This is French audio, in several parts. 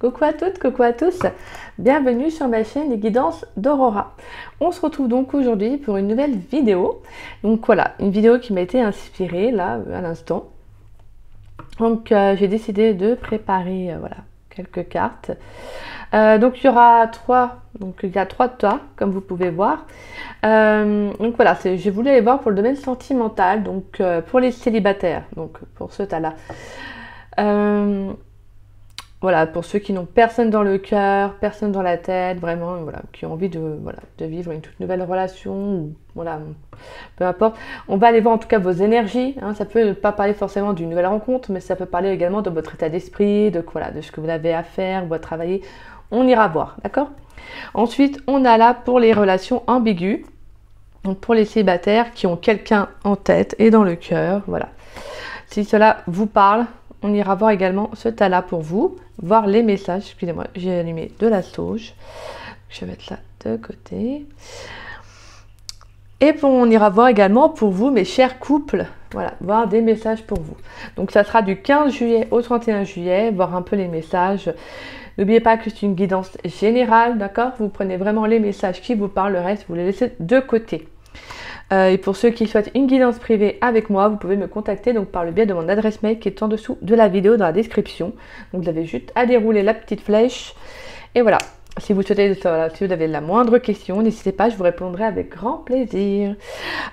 Coucou à toutes, coucou à tous, bienvenue sur ma chaîne Les Guidances d'Aurora. On se retrouve donc aujourd'hui pour une nouvelle vidéo. Donc voilà, une vidéo qui m'a été inspirée là à l'instant. Donc j'ai décidé de préparer voilà, quelques cartes. Donc il y aura il y a trois tas comme vous pouvez voir. Donc voilà, j'ai voulu aller voir pour le domaine sentimental, donc pour les célibataires, donc pour ce tas-là. Voilà, pour ceux qui n'ont personne dans le cœur, personne dans la tête, vraiment, voilà, qui ont envie de vivre une toute nouvelle relation, ou, voilà, peu importe. On va aller voir en tout cas vos énergies, hein, ça peut ne pas parler forcément d'une nouvelle rencontre, mais ça peut parler également de votre état d'esprit, de ce que vous avez à faire, ou à travailler. On ira voir, d'accord? Ensuite, on a là pour les relations ambiguës, donc pour les célibataires qui ont quelqu'un en tête et dans le cœur, voilà. Si cela vous parle, on ira voir également ce tas-là pour vous, voir les messages. Excusez-moi, j'ai allumé de la sauge. Je vais mettre ça de côté. Et on ira voir également pour vous, mes chers couples, voilà, voir des messages pour vous. Donc ça sera du 15 juillet au 31 juillet, voir un peu les messages. N'oubliez pas que c'est une guidance générale, d'accord? Vous prenez vraiment les messages qui vous parlent, le reste, vous les laissez de côté. Et pour ceux qui souhaitent une guidance privée avec moi, vous pouvez me contacter donc par le biais de mon adresse mail qui est en dessous de la vidéo dans la description. Donc vous avez juste à dérouler la petite flèche. Et voilà, si vous souhaitez, si vous avez la moindre question, n'hésitez pas, je vous répondrai avec grand plaisir.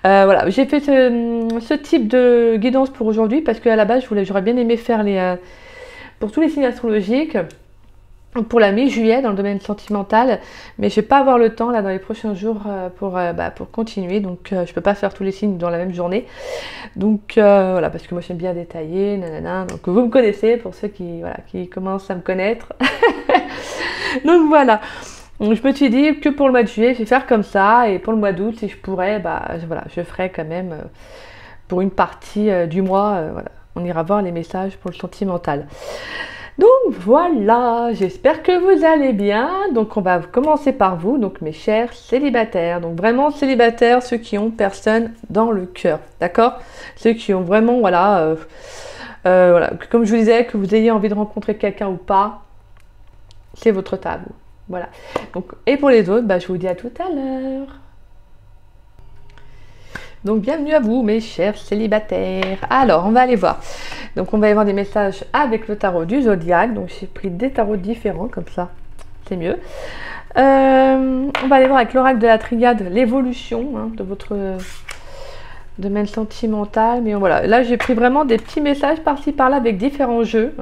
Voilà, j'ai fait ce type de guidance pour aujourd'hui parce qu'à la base, j'aurais bien aimé faire pour tous les signes astrologiques. Pour la mi-juillet dans le domaine sentimental, mais je vais pas avoir le temps là dans les prochains jours pour continuer, donc je peux pas faire tous les signes dans la même journée, donc voilà, parce que moi j'aime bien détailler, nanana, donc vous me connaissez pour ceux qui commencent à me connaître. Donc voilà, donc, je me suis dit que pour le mois de juillet je vais faire comme ça, et pour le mois d'août si je pourrais, voilà, je ferai quand même pour une partie du mois, voilà, on ira voir les messages pour le sentimental. Donc voilà, j'espère que vous allez bien. Donc on va commencer par vous, donc mes chers célibataires. Donc vraiment célibataires, ceux qui ont personne dans le cœur, d'accord? Ceux qui ont vraiment, voilà, comme je vous disais, que vous ayez envie de rencontrer quelqu'un ou pas, c'est votre tabou. Voilà. Donc, et pour les autres, je vous dis à tout à l'heure. Donc bienvenue à vous mes chers célibataires. Alors on va aller voir. Donc on va aller voir des messages avec le tarot du zodiaque. Donc j'ai pris des tarots différents comme ça, c'est mieux. On va aller voir avec l'oracle de la triade l'évolution de votre domaine sentimental. Mais voilà, là j'ai pris vraiment des petits messages par-ci par-là avec différents jeux.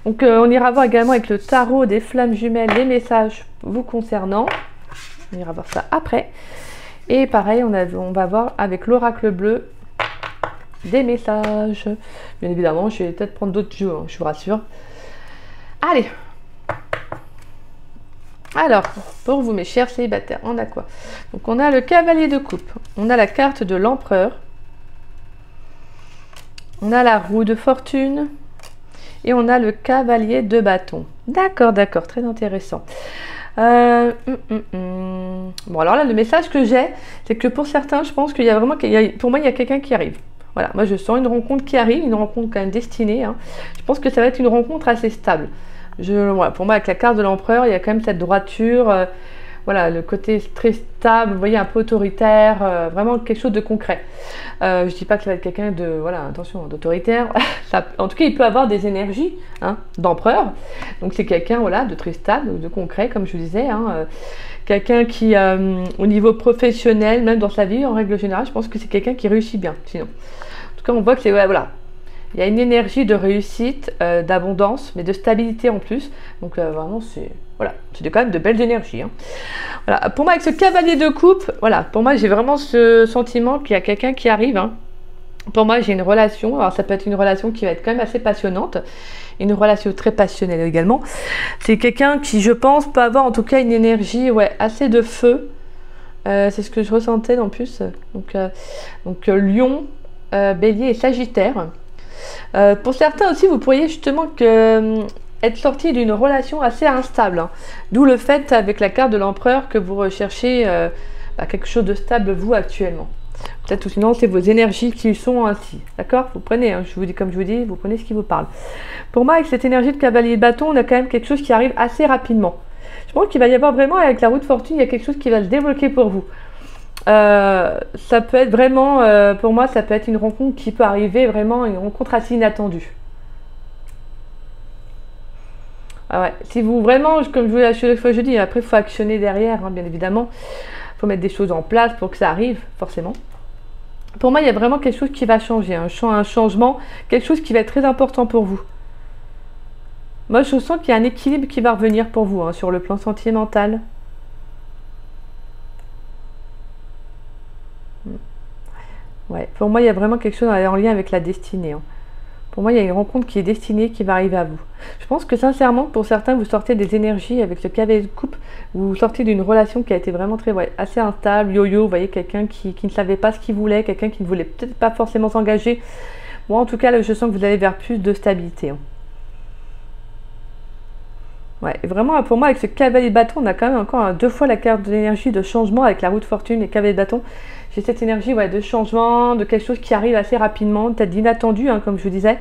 Donc on ira voir également avec le tarot des flammes jumelles les messages vous concernant. On ira voir ça après. Et pareil, on va voir avec l'oracle bleu des messages. Bien évidemment, je vais peut-être prendre d'autres jeux, je vous rassure. Allez. Alors, pour vous mes chers célibataires, on a quoi? Donc on a le cavalier de coupe, on a la carte de l'empereur, on a la roue de fortune et on a le cavalier de bâton. D'accord, d'accord, très intéressant. Bon alors là le message que j'ai, c'est que pour certains je pense qu'il y a vraiment, pour moi il y a quelqu'un qui arrive. Voilà, moi je sens une rencontre qui arrive, une rencontre quand même destinée, Je pense que ça va être une rencontre assez stable. Voilà, pour moi avec la carte de l'empereur, il y a quand même cette droiture, voilà, le côté très stable, vous voyez, un peu autoritaire, vraiment quelque chose de concret. Je dis pas que ça va être quelqu'un de, voilà, attention, d'autoritaire. En tout cas, il peut avoir des énergies d'empereur. Donc c'est quelqu'un, voilà, de très stable, de concret, comme je vous disais. Quelqu'un qui, au niveau professionnel, même dans sa vie, en règle générale, je pense que c'est quelqu'un qui réussit bien. Sinon, en tout cas, on voit que c'est, ouais, voilà. Il y a une énergie de réussite, d'abondance, mais de stabilité en plus. Donc vraiment, c'est quand même de belles énergies. Voilà. Pour moi, avec ce cavalier de coupe, voilà, pour moi, j'ai vraiment ce sentiment qu'il y a quelqu'un qui arrive. Pour moi, j'ai une relation. Alors, ça peut être une relation qui va être quand même assez passionnante. Une relation très passionnelle également. C'est quelqu'un qui, je pense, peut avoir en tout cas une énergie, ouais, assez de feu. C'est ce que je ressentais en plus. Donc Lion, Bélier et Sagittaire. Pour certains aussi, vous pourriez justement être sorti d'une relation assez instable. D'où le fait, avec la carte de l'empereur, que vous recherchez quelque chose de stable, vous, actuellement. Peut-être ou sinon c'est vos énergies qui sont ainsi. D'accord? Vous prenez, hein, je vous dis comme je vous dis, vous prenez ce qui vous parle. Pour moi, avec cette énergie de cavalier de bâton, on a quand même quelque chose qui arrive assez rapidement. Je pense qu'il va y avoir vraiment, avec la roue de fortune, il y a quelque chose qui va se débloquer pour vous. Ça peut être vraiment, pour moi, ça peut être une rencontre qui peut arriver, vraiment une rencontre assez inattendue. Ah ouais, si vous vraiment, comme je vous l'ai dit, après il faut actionner derrière, hein, bien évidemment. Il faut mettre des choses en place pour que ça arrive, forcément. Pour moi, il y a vraiment quelque chose qui va changer, un changement, quelque chose qui va être très important pour vous. Moi, je sens qu'il y a un équilibre qui va revenir pour vous, hein, sur le plan sentimental. Ouais, pour moi, il y a vraiment quelque chose en lien avec la destinée, hein. Pour moi, il y a une rencontre qui est destinée, qui va arriver à vous. Je pense que sincèrement, pour certains, vous sortez des énergies avec ce cavalier de coupe. Vous sortez d'une relation qui a été vraiment très, assez instable, yo-yo. Vous voyez, quelqu'un qui ne savait pas ce qu'il voulait, quelqu'un qui ne voulait peut-être pas forcément s'engager. Moi, en tout cas, là, je sens que vous allez vers plus de stabilité, hein. Ouais, et vraiment, pour moi, avec ce cavalier de bâton, on a quand même encore deux fois la carte de l'énergie de changement avec la roue de fortune et cavalier de bâton. J'ai cette énergie, ouais, de changement, de quelque chose qui arrive assez rapidement, peut-être d'inattendu, hein, comme je vous disais.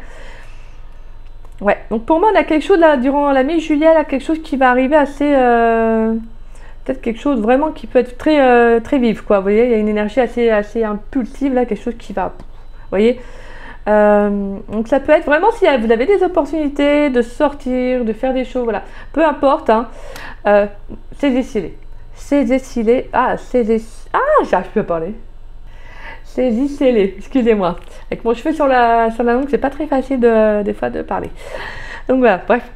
Ouais, donc pour moi, on a quelque chose là, durant la mi-juillet, là, quelque chose qui va arriver assez... peut-être quelque chose vraiment qui peut être très, très vif, quoi. Vous voyez, il y a une énergie assez impulsive, là, quelque chose qui va... Vous voyez, donc ça peut être vraiment si vous avez des opportunités de sortir, de faire des choses, voilà. Peu importe, hein, saisissez-les. Saisissez-les. Ah, j'arrive plus à parler. Saisissez-les, excusez-moi. Avec mon cheveu sur la langue, c'est pas très facile des fois de parler. Donc voilà, bref.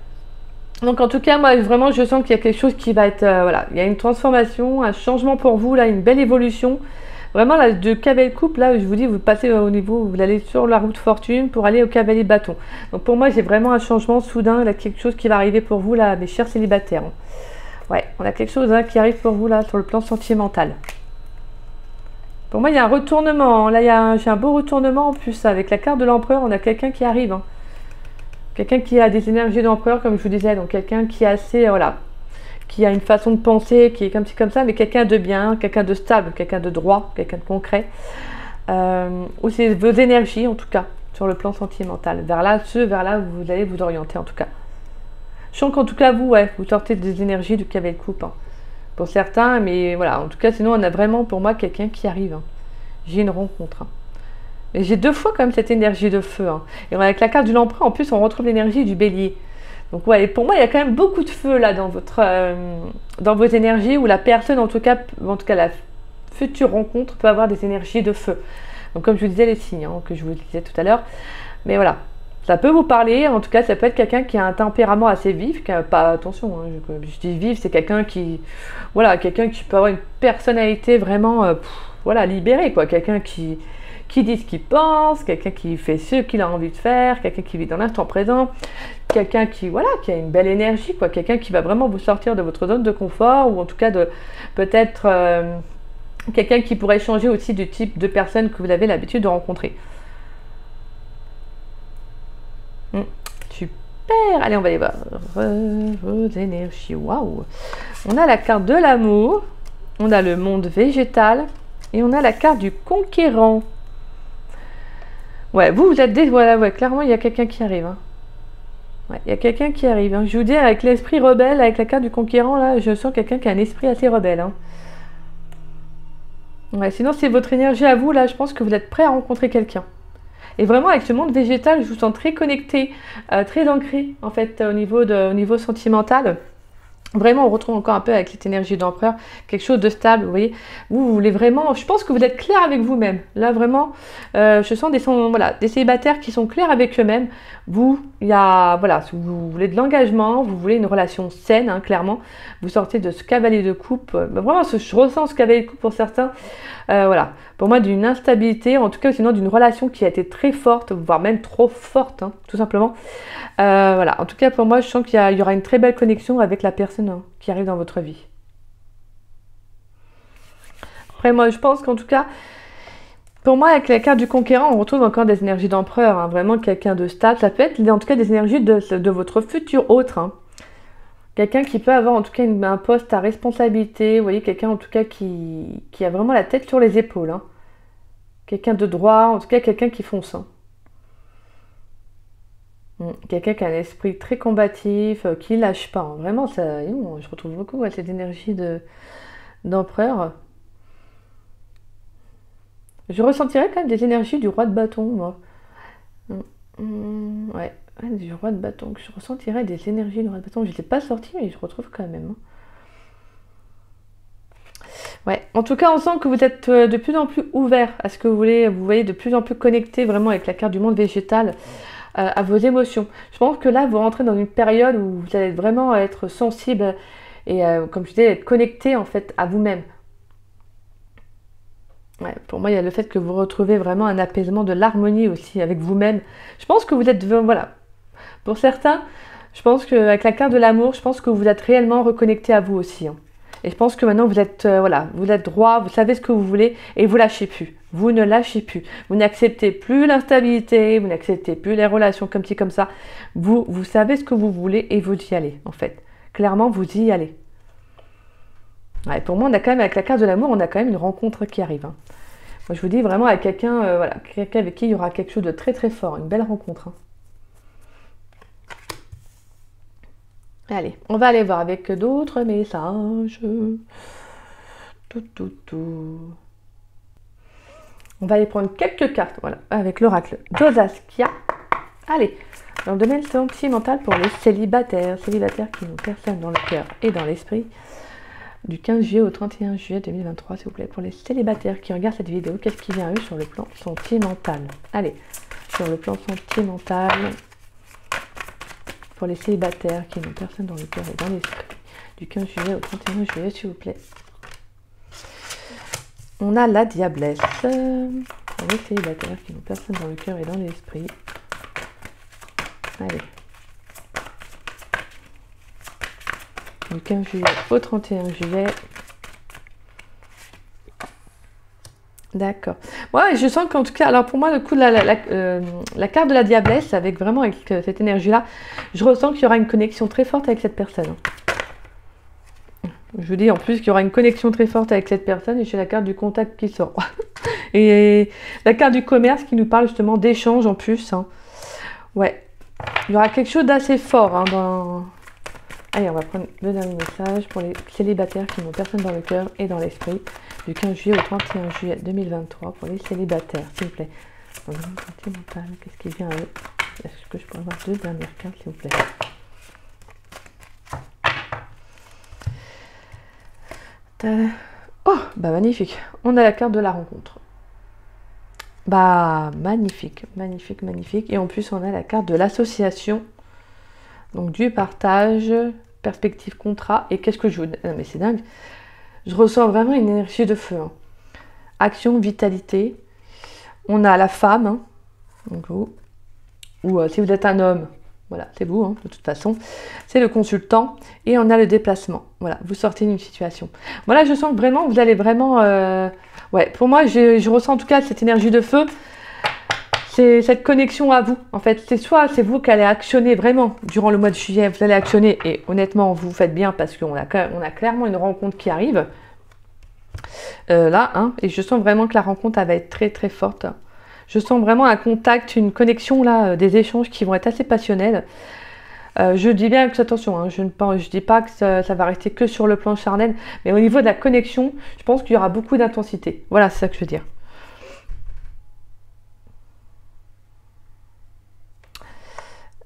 Donc en tout cas, moi vraiment, je sens qu'il y a quelque chose qui va être, voilà, il y a une transformation, un changement pour vous, là, une belle évolution. Vraiment, là, de cavalier de coupe, là, je vous dis, vous passez au niveau, vous allez sur la route de fortune pour aller au cavalier de bâton. Donc pour moi, j'ai vraiment un changement soudain, là, quelque chose qui va arriver pour vous, là, mes chers célibataires. Ouais, on a quelque chose, hein, qui arrive pour vous, là, sur le plan sentimental. Pour moi, il y a un retournement. Là, j'ai un beau retournement en plus. Avec la carte de l'empereur, on a quelqu'un qui arrive, hein. Quelqu'un qui a des énergies d'empereur, comme je vous disais. Donc, quelqu'un qui est assez, voilà, qui a une façon de penser, qui est comme ci, comme ça, mais quelqu'un de bien, quelqu'un de stable, quelqu'un de droit, quelqu'un de concret. Ou c'est vos énergies, en tout cas, sur le plan sentimental. Vers là, vous allez vous orienter, en tout cas. Je sens qu'en tout cas, vous, ouais, vous sortez des énergies du cavalier de coupe, hein. Pour certains, mais voilà, en tout cas, sinon, on a vraiment, pour moi, quelqu'un qui arrive, hein. J'ai une rencontre, hein. Et j'ai deux fois, quand même, cette énergie de feu, hein. Et avec la carte de l'empereur, en plus, on retrouve l'énergie du bélier. Donc, ouais, pour moi, il y a quand même beaucoup de feu, là, dans dans vos énergies, où la personne, en tout cas, la future rencontre peut avoir des énergies de feu. Donc, comme je vous disais, les signes, hein, que je vous disais tout à l'heure. Mais voilà. Ça peut vous parler, en tout cas, ça peut être quelqu'un qui a un tempérament assez vif, qui a pas, attention, hein, je dis vif, c'est quelqu'un qui, voilà, quelqu'un qui peut avoir une personnalité vraiment, voilà, libérée, quoi, quelqu'un qui dit ce qu'il pense, quelqu'un qui fait ce qu'il a envie de faire, quelqu'un qui vit dans l'instant présent, quelqu'un qui, voilà, qui a une belle énergie, quoi, quelqu'un qui va vraiment vous sortir de votre zone de confort, ou en tout cas de, peut-être, quelqu'un qui pourrait changer aussi du type de personne que vous avez l'habitude de rencontrer. Super, allez, on va aller voir vos énergies. Waouh, on a la carte de l'amour, on a le monde végétal et on a la carte du conquérant. Ouais, vous êtes voilà, ouais, clairement il y a quelqu'un qui arrive, hein. Ouais, il y a quelqu'un qui arrive, hein. Je vous dis, avec l'esprit rebelle, avec la carte du conquérant, là, je sens quelqu'un qui a un esprit assez rebelle, hein. Ouais, sinon c'est votre énergie à vous, là, je pense que vous êtes prêt à rencontrer quelqu'un. Et vraiment, avec ce monde végétal, je vous sens très connecté, très ancré, en fait, au niveau sentimental. Vraiment, on retrouve encore un peu avec cette énergie d'empereur, quelque chose de stable, vous voyez. Vous voulez vraiment, je pense que vous êtes clair avec vous-même. Là, vraiment, je sens des célibataires qui sont clairs avec eux-mêmes. Vous, il y a, voilà, si vous voulez de l'engagement, vous voulez une relation saine, hein, clairement. Vous sortez de ce cavalier de coupe. Vraiment, je ressens ce cavalier de coupe pour certains. Voilà, pour moi, d'une instabilité, en tout cas, sinon d'une relation qui a été très forte, voire même trop forte, hein, tout simplement. Voilà, en tout cas, pour moi, je sens qu'il y aura une très belle connexion avec la personne, hein, qui arrive dans votre vie. Après, moi, je pense qu'en tout cas, pour moi, avec la carte du conquérant, on retrouve encore des énergies d'empereur, hein, vraiment quelqu'un de stable. Ça peut être, en tout cas, des énergies de votre futur autre, hein. Quelqu'un qui peut avoir en tout cas un poste à responsabilité, vous voyez, quelqu'un en tout cas qui a vraiment la tête sur les épaules, hein. Quelqu'un de droit, en tout cas quelqu'un qui fonce. Hein. Quelqu'un qui a un esprit très combatif, qui lâche pas. Hein. Vraiment, ça, je retrouve beaucoup cette énergie d'empereur. Je ressentirais quand même des énergies du roi de bâton, moi. Ouais, du roi de bâton. Je ressentirais des énergies du roi de bâton. Je ne les ai pas sorties, mais je retrouve quand même. Hein. Ouais, en tout cas, on sent que vous êtes de plus en plus ouvert à ce que vous voulez. Vous voyez de plus en plus connecté vraiment avec la carte du monde végétal à vos émotions. Je pense que là, vous rentrez dans une période où vous allez vraiment être sensible et, comme je disais, être connecté en fait à vous-même. Ouais, pour moi, il y a le fait que vous retrouvez vraiment un apaisement, de l'harmonie aussi avec vous-même. Je pense que vous êtes, voilà, pour certains, je pense qu'avec la carte de l'amour, je pense que vous êtes réellement reconnecté à vous aussi. Hein. Et je pense que maintenant, vous êtes, voilà, vous êtes droit, vous savez ce que vous voulez et vous lâchez plus. Vous ne lâchez plus. Vous n'acceptez plus l'instabilité, vous n'acceptez plus les relations comme ci, comme ça. Vous savez ce que vous voulez et vous y allez, en fait. Clairement, vous y allez. Ouais, pour moi, on a quand même, avec la carte de l'amour, on a quand même une rencontre qui arrive. Hein. Moi, je vous dis vraiment avec quelqu'un voilà, quelqu'un avec qui il y aura quelque chose de très très fort, une belle rencontre. Hein. Allez, on va aller voir avec d'autres messages. On va aller prendre quelques cartes, voilà, avec l'oracle Josaskia. Allez, dans le domaine sentimental pour les célibataires qui nous personne dans le cœur et dans l'esprit. Du 15 juillet au 31 juillet 2023, s'il vous plaît, pour les célibataires qui regardent cette vidéo, qu'est-ce qui vient à eux sur le plan sentimental? Allez, sur le plan sentimental, pour les célibataires qui n'ont personne dans le cœur et dans l'esprit, du 15 juillet au 31 juillet, s'il vous plaît. On a la diablesse, pour les célibataires qui n'ont personne dans le cœur et dans l'esprit. Allez. Du 15 juillet au 31 juillet. D'accord. Ouais, je sens qu'en tout cas, alors pour moi, le coup de la carte de la diablesse, avec vraiment avec cette énergie-là, je ressens qu'il y aura une connexion très forte avec cette personne. Je vous dis en plus qu'il y aura une connexion très forte avec cette personne et j'ai la carte du contact qui sort. Et la carte du commerce qui nous parle justement d'échange en plus. Hein. Ouais. Il y aura quelque chose d'assez fort hein, dans... Allez, on va prendre le dernier message pour les célibataires qui n'ont personne dans le cœur et dans l'esprit. Du 15 juillet au 31 juillet 2023 pour les célibataires, s'il vous plaît. Dans le monde sentimental, qu'est-ce qui vient à eux? Est-ce que je peux avoir deux dernières cartes, s'il vous plaît? Oh, bah magnifique. On a la carte de la rencontre. Bah magnifique, magnifique, magnifique. Et en plus, on a la carte de l'association. Donc du partage, perspective, contrat. Et qu'est-ce que je vous... Non mais c'est dingue. Je ressens vraiment une énergie de feu. Hein. Action, vitalité. On a la femme. Hein. Donc vous. Ou si vous êtes un homme, voilà, c'est vous, hein, de toute façon. C'est le consultant. Et on a le déplacement. Voilà, vous sortez d'une situation. Voilà, je sens que vraiment, vous allez vraiment... Ouais, pour moi, je ressens en tout cas cette énergie de feu. C'est cette connexion à vous. En fait, c'est soit c'est vous qui allez actionner vraiment durant le mois de juillet, vous allez actionner et honnêtement, vous faites bien parce qu'on a clairement une rencontre qui arrive. Là, hein, et je sens vraiment que la rencontre elle va être très très forte. Je sens vraiment un contact, une connexion là, des échanges qui vont être assez passionnels. Je dis bien que attention, hein, je dis pas que ça va rester que sur le plan charnel, mais au niveau de la connexion, je pense qu'il y aura beaucoup d'intensité. Voilà, c'est ça que je veux dire.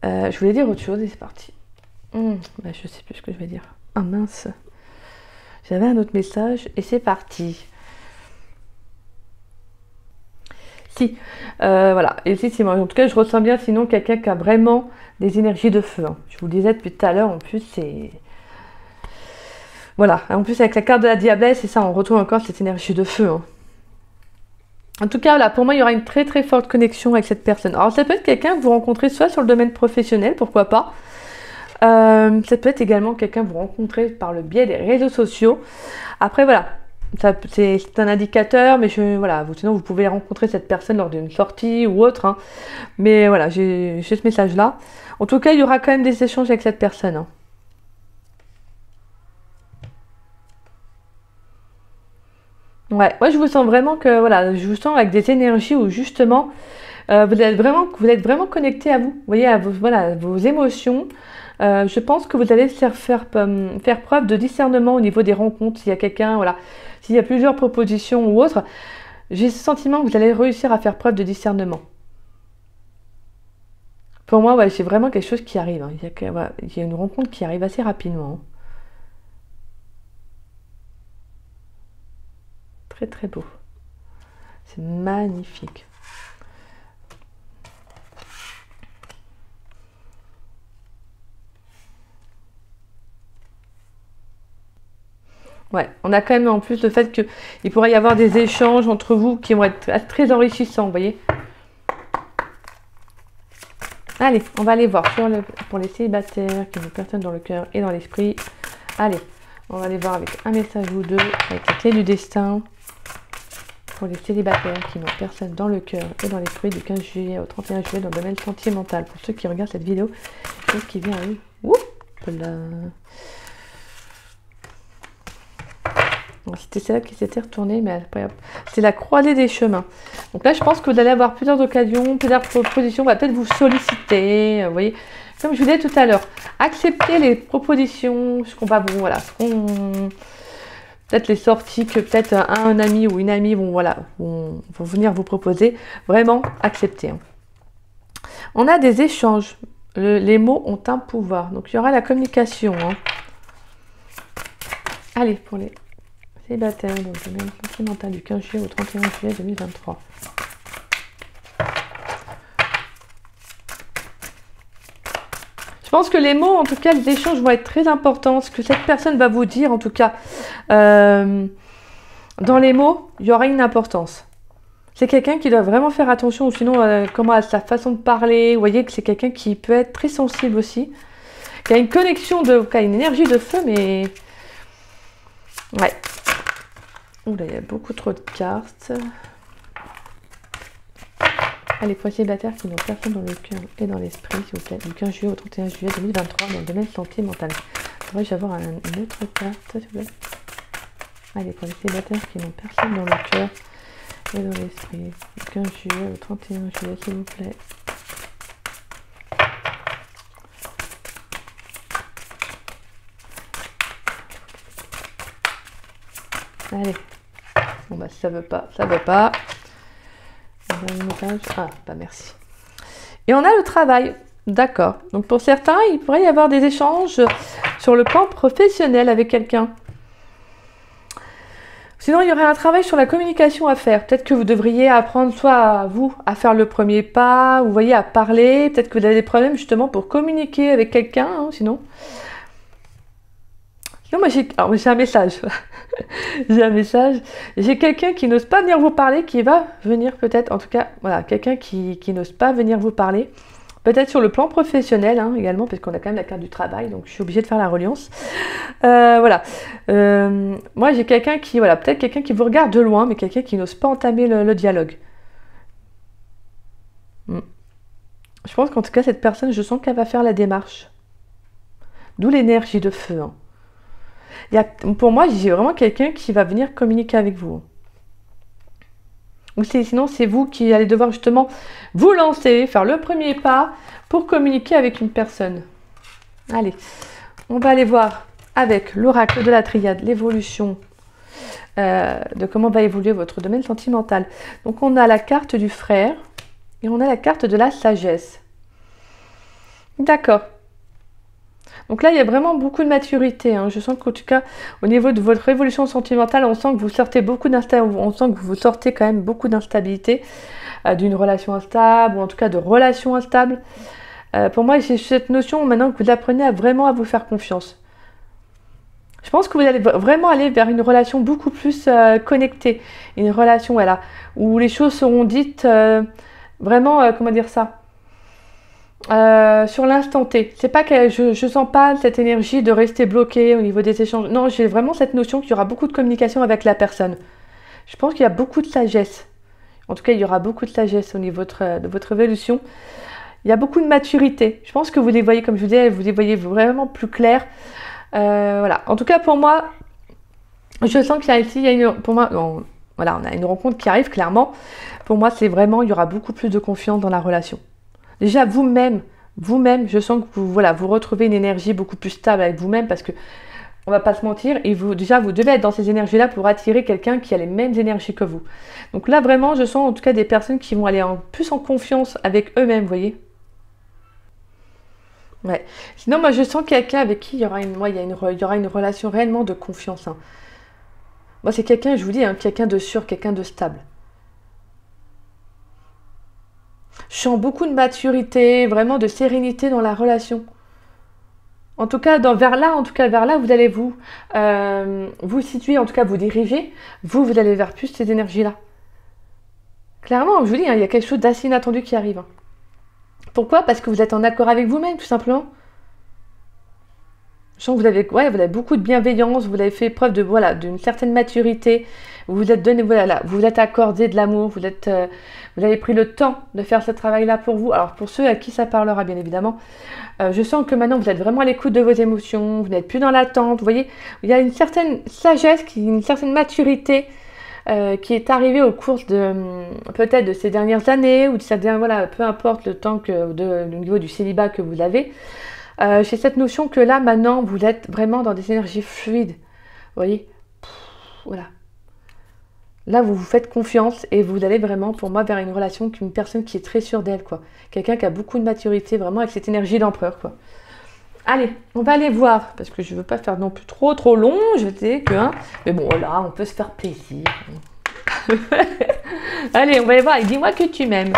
Je voulais dire autre chose et c'est parti. Bah, je sais plus ce que je vais dire. Ah mince. J'avais un autre message et c'est parti. Si, voilà. Et si, en tout cas, je ressens bien sinon quelqu'un qui a vraiment des énergies de feu. Hein. Je vous le disais depuis tout à l'heure, en plus, c'est... Voilà, en plus avec la carte de la diablesse, c'est ça, on retrouve encore cette énergie de feu. Hein. En tout cas, là, pour moi, il y aura une très très forte connexion avec cette personne. Alors, ça peut être quelqu'un que vous rencontrez soit sur le domaine professionnel, pourquoi pas. Ça peut être également quelqu'un que vous rencontrez par le biais des réseaux sociaux. Après, voilà, c'est un indicateur, mais voilà, sinon vous pouvez rencontrer cette personne lors d'une sortie ou autre. Hein. Mais voilà, j'ai ce message-là. En tout cas, il y aura quand même des échanges avec cette personne. Hein. Ouais, moi je vous sens vraiment que, voilà, je vous sens avec des énergies où justement, vous êtes vraiment connecté à vous. Vous voyez, à vos, voilà, vos émotions. Je pense que vous allez faire preuve de discernement au niveau des rencontres. S'il y a quelqu'un, voilà, s'il y a plusieurs propositions ou autres, j'ai ce sentiment que vous allez réussir à faire preuve de discernement. Pour moi, ouais, c'est vraiment quelque chose qui arrive. Hein. Voilà, il y a une rencontre qui arrive assez rapidement. Hein. Très très beau. C'est magnifique. Ouais, on a quand même en plus le fait qu'il pourrait y avoir des échanges entre vous qui vont être très enrichissants, vous voyez. Allez, on va aller voir pour les célibataires qui n'ont personne dans le cœur et dans l'esprit. Allez, on va aller voir avec un message ou deux, avec la clé du destin. Pour les célibataires qui n'ont personne dans le cœur et dans l'esprit du 15 juillet au 31 juillet dans le domaine sentimental. Pour ceux qui regardent cette vidéo, qu'est-ce qui vient à eux? Ouh là. C'était celle qui s'était retournée, mais c'est la croisée des chemins. Donc là, je pense que vous allez avoir plusieurs occasions, plusieurs propositions. On va peut-être vous solliciter, vous voyez. Comme je vous disais tout à l'heure, acceptez les propositions, ce qu'on va vous, voilà, peut-être les sorties que peut-être un ami ou une amie vont venir vous proposer. Vraiment, acceptez. Hein. On a des échanges. Les mots ont un pouvoir. Donc, il y aura la communication. Hein. Allez, pour les célibataires, donc le domaine sentimental du 15 juillet au 31 juillet 2023. Je pense que les mots, en tout cas, les échanges vont être très importants. Ce que cette personne va vous dire, en tout cas, dans les mots, il y aura une importance. C'est quelqu'un qui doit vraiment faire attention, ou sinon, comment à sa façon de parler. Vous voyez que c'est quelqu'un qui peut être très sensible aussi. Qui a une connexion, qui a une énergie de feu, mais... Ouais. Oula, il y a beaucoup trop de cartes. Allez, pour les célibataires qui n'ont personne dans le cœur et dans l'esprit, s'il vous plaît, du 15 juillet au 31 juillet 2023, dans le domaine sentimental. Faudrait-je avoir une autre carte, s'il vous plaît? Allez, pour les célibataires qui n'ont personne dans le cœur et dans l'esprit, du 15 juillet au 31 juillet, s'il vous plaît. Allez. Bon bah si ça veut pas, ça veut pas. Ah, bah merci. Et on a le travail. D'accord. Donc pour certains, il pourrait y avoir des échanges sur le plan professionnel avec quelqu'un. Sinon, il y aurait un travail sur la communication à faire. Peut-être que vous devriez apprendre soit vous à faire le premier pas, vous voyez, à parler. Peut-être que vous avez des problèmes justement pour communiquer avec quelqu'un, hein, sinon. Non, moi j'ai un message. J'ai un message. J'ai quelqu'un qui n'ose pas venir vous parler, qui va venir peut-être, en tout cas, voilà, quelqu'un qui n'ose pas venir vous parler. Peut-être sur le plan professionnel hein, également, parce qu'on a quand même la carte du travail, donc je suis obligée de faire la reliance. Voilà. Moi j'ai quelqu'un qui, voilà, peut-être quelqu'un qui vous regarde de loin, mais quelqu'un qui n'ose pas entamer le dialogue. Je pense qu'en tout cas, cette personne, je sens qu'elle va faire la démarche. D'où l'énergie de feu. Hein. Pour moi, j'ai vraiment quelqu'un qui va venir communiquer avec vous. Ou sinon, c'est vous qui allez devoir justement vous lancer, faire le premier pas pour communiquer avec une personne. Allez, on va aller voir avec l'oracle de la triade, l'évolution de comment va évoluer votre domaine sentimental. Donc, on a la carte du frère et on a la carte de la sagesse. D'accord. Donc là, il y a vraiment beaucoup de maturité. Hein. Je sens qu'en tout cas, au niveau de votre évolution sentimentale, on sent que vous sortez quand même beaucoup d'instabilité, d'une relation instable, ou en tout cas de relations instables. Pour moi, j'ai cette notion maintenant que vous apprenez à vraiment vous faire confiance. Je pense que vous allez vraiment aller vers une relation beaucoup plus connectée. Une relation, voilà, où les choses seront dites vraiment, comment dire ça, sur l'instant T. C'est pas que je sens pas cette énergie de rester bloqué au niveau des échanges. Non, j'ai vraiment cette notion qu'il y aura beaucoup de communication avec la personne. Je pense qu'il y a beaucoup de sagesse. En tout cas, il y aura beaucoup de sagesse au niveau de votre évolution. Il y a beaucoup de maturité. Je pense que vous les voyez, comme je vous disais, vous les voyez vraiment plus clairs. Voilà. En tout cas, pour moi, je sens qu'il y a ici, pour moi, non, Voilà, on a une rencontre qui arrive, clairement. Pour moi, c'est vraiment, il y aura beaucoup plus de confiance dans la relation. Déjà, vous-même, je sens que vous, voilà, vous retrouvez une énergie beaucoup plus stable avec vous-même parce que, on va pas se mentir, et vous, déjà, vous devez être dans ces énergies-là pour attirer quelqu'un qui a les mêmes énergies que vous. Donc là, vraiment, je sens en tout cas des personnes qui vont aller plus en confiance avec eux-mêmes, vous voyez. Ouais. Sinon, moi, je sens quelqu'un avec qui il y aura il y aura une relation réellement de confiance, hein. Moi, c'est quelqu'un, je vous dis, hein, quelqu'un de sûr, quelqu'un de stable. Je sens beaucoup de maturité, vraiment de sérénité dans la relation. En tout cas, vers là, vous allez vous situer, en tout cas, vous diriger. Vous allez vers plus ces énergies-là. Clairement, je vous dis, hein, il y a quelque chose d'assez inattendu qui arrive, hein. Pourquoi? Parce que vous êtes en accord avec vous-même, tout simplement. Je sens que vous avez beaucoup de bienveillance, vous avez fait preuve de, voilà, d'une certaine maturité, vous vous êtes donné, voilà, vous vous êtes accordé de l'amour, vous avez pris le temps de faire ce travail-là pour vous. Alors pour ceux à qui ça parlera, bien évidemment, je sens que maintenant vous êtes vraiment à l'écoute de vos émotions, vous n'êtes plus dans l'attente, vous voyez, il y a une certaine sagesse, une certaine maturité qui est arrivée au cours de peut-être de ces dernières années ou de cette dernière, voilà, peu importe le temps le niveau du célibat que vous avez. J'ai cette notion que là, maintenant, vous êtes vraiment dans des énergies fluides. Vous voyez? Voilà. Là, vous vous faites confiance et vous allez vraiment, pour moi, vers une relation qu'une personne qui est très sûre d'elle, quoi. Quelqu'un qui a beaucoup de maturité, vraiment avec cette énergie d'empereur, quoi. Allez, on va aller voir, parce que je ne veux pas faire non plus trop long, je sais que, hein, mais bon, là, on peut se faire plaisir. Allez, on va aller voir, et dis-moi que tu m'aimes.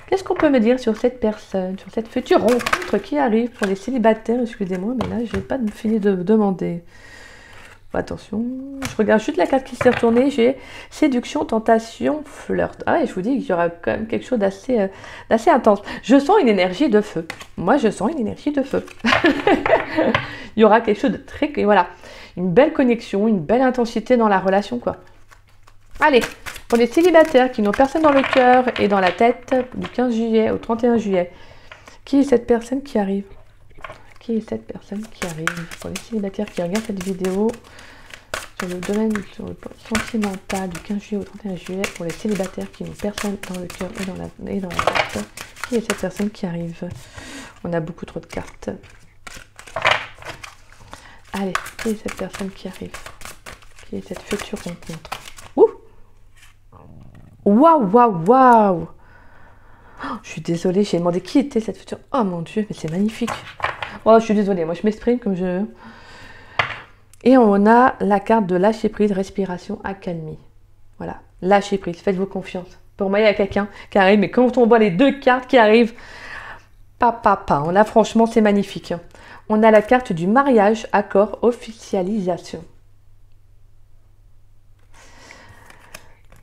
Qu'est-ce qu'on peut me dire sur cette personne, sur cette future rencontre qui arrive pour les célibataires? Excusez-moi, mais là, je n'ai pas fini de demander. Attention, je regarde juste la carte qui s'est retournée. J'ai séduction, tentation, flirt. Ah ouais, je vous dis qu'il y aura quand même quelque chose d'assez intense. Je sens une énergie de feu. Moi, je sens une énergie de feu. Il y aura quelque chose de très... Voilà, une belle connexion, une belle intensité dans la relation, quoi. Allez, pour les célibataires qui n'ont personne dans le cœur et dans la tête, du 15 juillet au 31 juillet, qui est cette personne qui arrive? Qui est cette personne qui arrive? Pour les célibataires qui regardent cette vidéo, sur le domaine sentimental du 15 juillet au 31 juillet, pour les célibataires qui n'ont personne dans le cœur et dans la tête, qui est cette personne qui arrive? On a beaucoup trop de cartes. Allez, qui est cette personne qui arrive? Qui est cette future rencontre? Ouh! Waouh, waouh, waouh! Oh, je suis désolée, j'ai demandé qui était cette future... Oh mon Dieu, mais c'est magnifique! Oh, je suis désolée, moi je m'exprime comme je veux. Et on a la carte de lâcher prise, respiration, accalmie. Voilà, lâcher prise, faites-vous confiance. Pour moi, il y a quelqu'un qui arrive, mais quand on voit les deux cartes qui arrivent, on a franchement, c'est magnifique. On a la carte du mariage, accord, officialisation.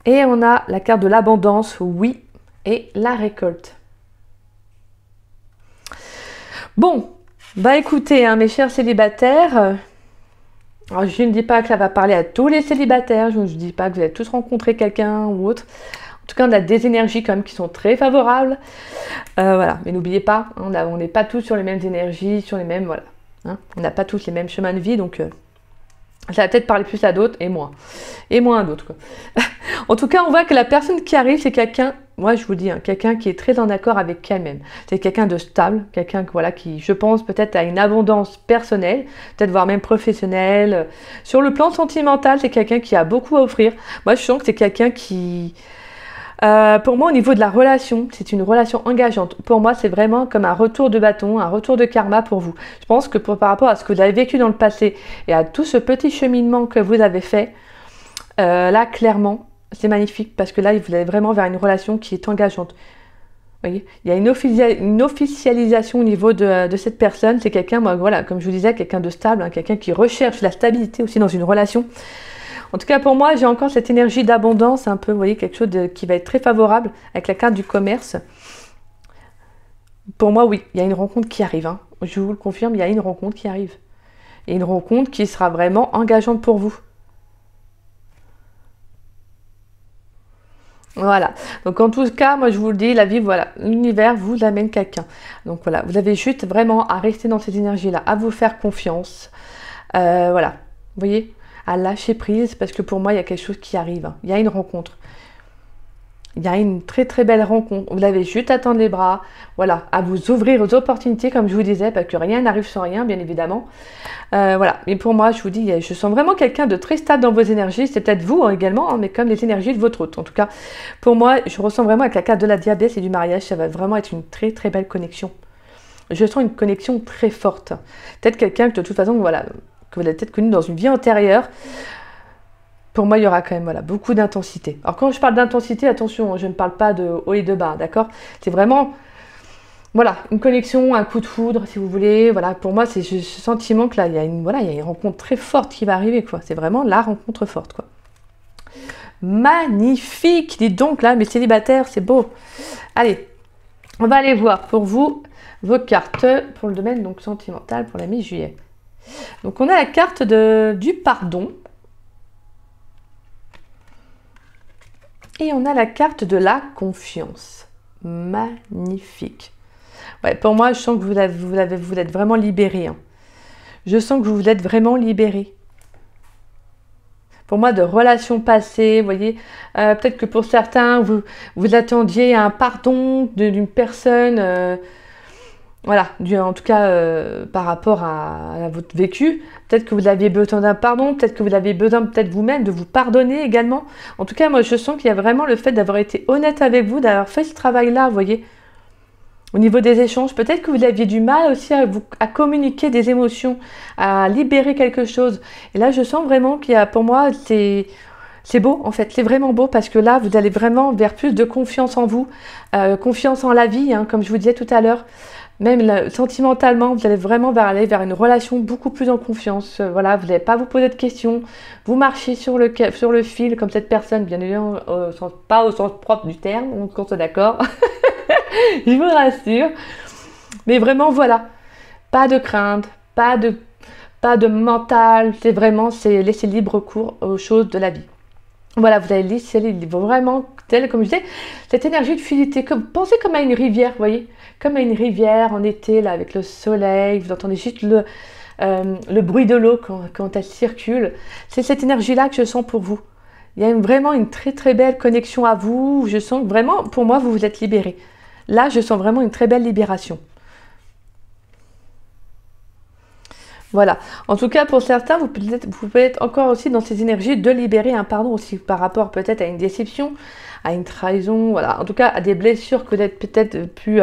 Et on a la carte de l'abondance, oui, et la récolte. Bon, bah écoutez, hein, mes chers célibataires, alors je ne dis pas que ça va parler à tous les célibataires, je ne dis pas que vous allez tous rencontrer quelqu'un ou autre. En tout cas, on a des énergies quand même qui sont très favorables. Voilà, mais n'oubliez pas, hein, on n'est pas tous sur les mêmes énergies, sur les mêmes, voilà. Hein, on n'a pas tous les mêmes chemins de vie, donc... ça va peut-être parler plus à d'autres et moins à d'autres, quoi. En tout cas, on voit que la personne qui arrive, c'est quelqu'un, moi je vous dis, hein, quelqu'un qui est très en accord avec elle-même. C'est quelqu'un de stable, quelqu'un voilà, qui, je pense, peut-être a une abondance personnelle, peut-être voire même professionnelle. Sur le plan sentimental, c'est quelqu'un qui a beaucoup à offrir. Moi, je sens que c'est quelqu'un qui... pour moi, au niveau de la relation, c'est une relation engageante. Pour moi, c'est vraiment comme un retour de bâton, un retour de karma pour vous. Je pense que par rapport à ce que vous avez vécu dans le passé et à tout ce petit cheminement que vous avez fait, là, clairement, c'est magnifique parce que là, vous allez vraiment vers une relation qui est engageante. Vous voyez, il y a une officialisation au niveau de cette personne. C'est quelqu'un, moi, voilà, comme je vous disais, quelqu'un de stable, hein, quelqu'un qui recherche la stabilité aussi dans une relation. En tout cas, pour moi, j'ai encore cette énergie d'abondance, un peu, vous voyez, quelque chose qui va être très favorable avec la carte du commerce. Pour moi, oui, il y a une rencontre qui arrive, hein. Je vous le confirme, il y a une rencontre qui arrive. Et une rencontre qui sera vraiment engageante pour vous. Voilà. Donc, en tout cas, moi, je vous le dis, la vie, voilà, l'univers vous amène quelqu'un. Donc, voilà, vous avez juste vraiment à rester dans ces énergies-là, à vous faire confiance. Voilà, vous voyez ? à lâcher prise, parce que pour moi, il y a quelque chose qui arrive. Hein. Il y a une rencontre. Il y a une très très belle rencontre. Vous avez juste à tendre les bras, voilà, à vous ouvrir aux opportunités, comme je vous disais, parce que rien n'arrive sans rien, bien évidemment. Voilà, mais pour moi, je vous dis, je sens vraiment quelqu'un de très stable dans vos énergies. C'est peut-être vous hein, également, hein, mais comme les énergies de votre hôte. En tout cas, pour moi, je ressens vraiment avec la carte de la diabète et du mariage, ça va vraiment être une très très belle connexion. Je sens une connexion très forte. Peut-être quelqu'un que de toute façon, voilà, que vous avez peut-être connu dans une vie antérieure. Pour moi, il y aura quand même voilà, beaucoup d'intensité. Alors quand je parle d'intensité, attention, je ne parle pas de haut et de bas, d'accord? C'est vraiment, voilà, une connexion, un coup de foudre, si vous voulez. Voilà, pour moi, c'est ce sentiment que là, il y a une rencontre très forte qui va arriver, quoi. C'est vraiment la rencontre forte, quoi. Magnifique! Dites donc, là, mes célibataires, c'est beau. Allez, on va aller voir pour vous vos cartes pour le domaine donc sentimental pour la mi-juillet. Donc, on a la carte du pardon. Et on a la carte de la confiance. Magnifique. Ouais, pour moi, je sens que vous êtes vraiment libéré. Hein. Je sens que vous vous êtes vraiment libéré. Pour moi, de relations passées, vous voyez, peut-être que pour certains, vous attendiez un pardon d'une personne, voilà, en tout cas par rapport à votre vécu. Peut-être que vous aviez besoin d'un pardon, peut-être que vous aviez besoin peut-être vous-même de vous pardonner également. En tout cas, moi, je sens qu'il y a vraiment le fait d'avoir été honnête avec vous, d'avoir fait ce travail-là, vous voyez. Au niveau des échanges, peut-être que vous aviez du mal aussi à communiquer des émotions, à libérer quelque chose. Et là, je sens vraiment qu'il y a, pour moi, c'est beau, en fait. C'est vraiment beau parce que là, vous allez vraiment vers plus de confiance en vous, confiance en la vie, hein, comme je vous disais tout à l'heure. Même sentimentalement, vous allez vraiment aller vers une relation beaucoup plus en confiance. Voilà, vous n'allez pas vous poser de questions. Vous marchez sur le fil comme cette personne, bien évidemment, pas au sens propre du terme, on soit d'accord. Je vous rassure. Mais vraiment, voilà. Pas de crainte, pas de mental. C'est vraiment, laisser libre cours aux choses de la vie. Voilà, vous allez laisser vraiment, comme je disais, cette énergie de fluidité. Pensez comme à une rivière, vous voyez, comme à une rivière en été, là, avec le soleil. Vous entendez juste le bruit de l'eau quand elle circule. C'est cette énergie-là que je sens pour vous. Il y a vraiment une très très belle connexion à vous. Je sens que vraiment, pour moi, vous vous êtes libéré. Là, je sens vraiment une très belle libération. Voilà. En tout cas, pour certains, vous pouvez être encore aussi dans ces énergies de libérer un pardon aussi par rapport peut-être à une déception, à une trahison, voilà. En tout cas, à des blessures que vous avez peut-être pu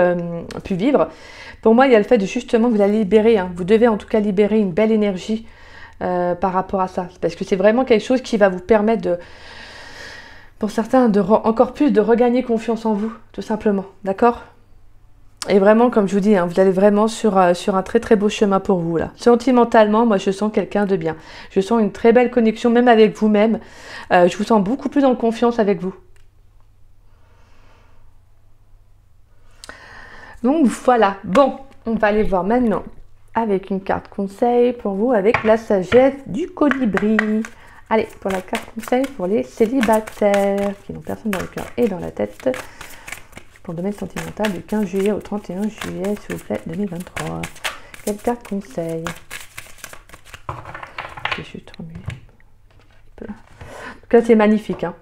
vivre. Pour moi, il y a le fait de justement que vous allez libérer. Hein. Vous devez en tout cas libérer une belle énergie par rapport à ça. Parce que c'est vraiment quelque chose qui va vous permettre pour certains, encore plus de regagner confiance en vous, tout simplement. D'accord ? Et vraiment, comme je vous dis, hein, vous allez vraiment sur un très très beau chemin pour vous là. Sentimentalement, moi je sens quelqu'un de bien. Je sens une très belle connexion, même avec vous-même. Je vous sens beaucoup plus en confiance avec vous. Donc voilà. Bon, on va aller voir maintenant avec une carte conseil pour vous, avec la sagesse du colibri. Allez, pour la carte conseil pour les célibataires qui n'ont personne dans le cœur et dans la tête. Pour le domaine sentimental du 15 juillet au 31 juillet, s'il vous plaît, 2023. Quelle carte conseil? Je vais juste remuer. En tout cas, c'est magnifique. Hein.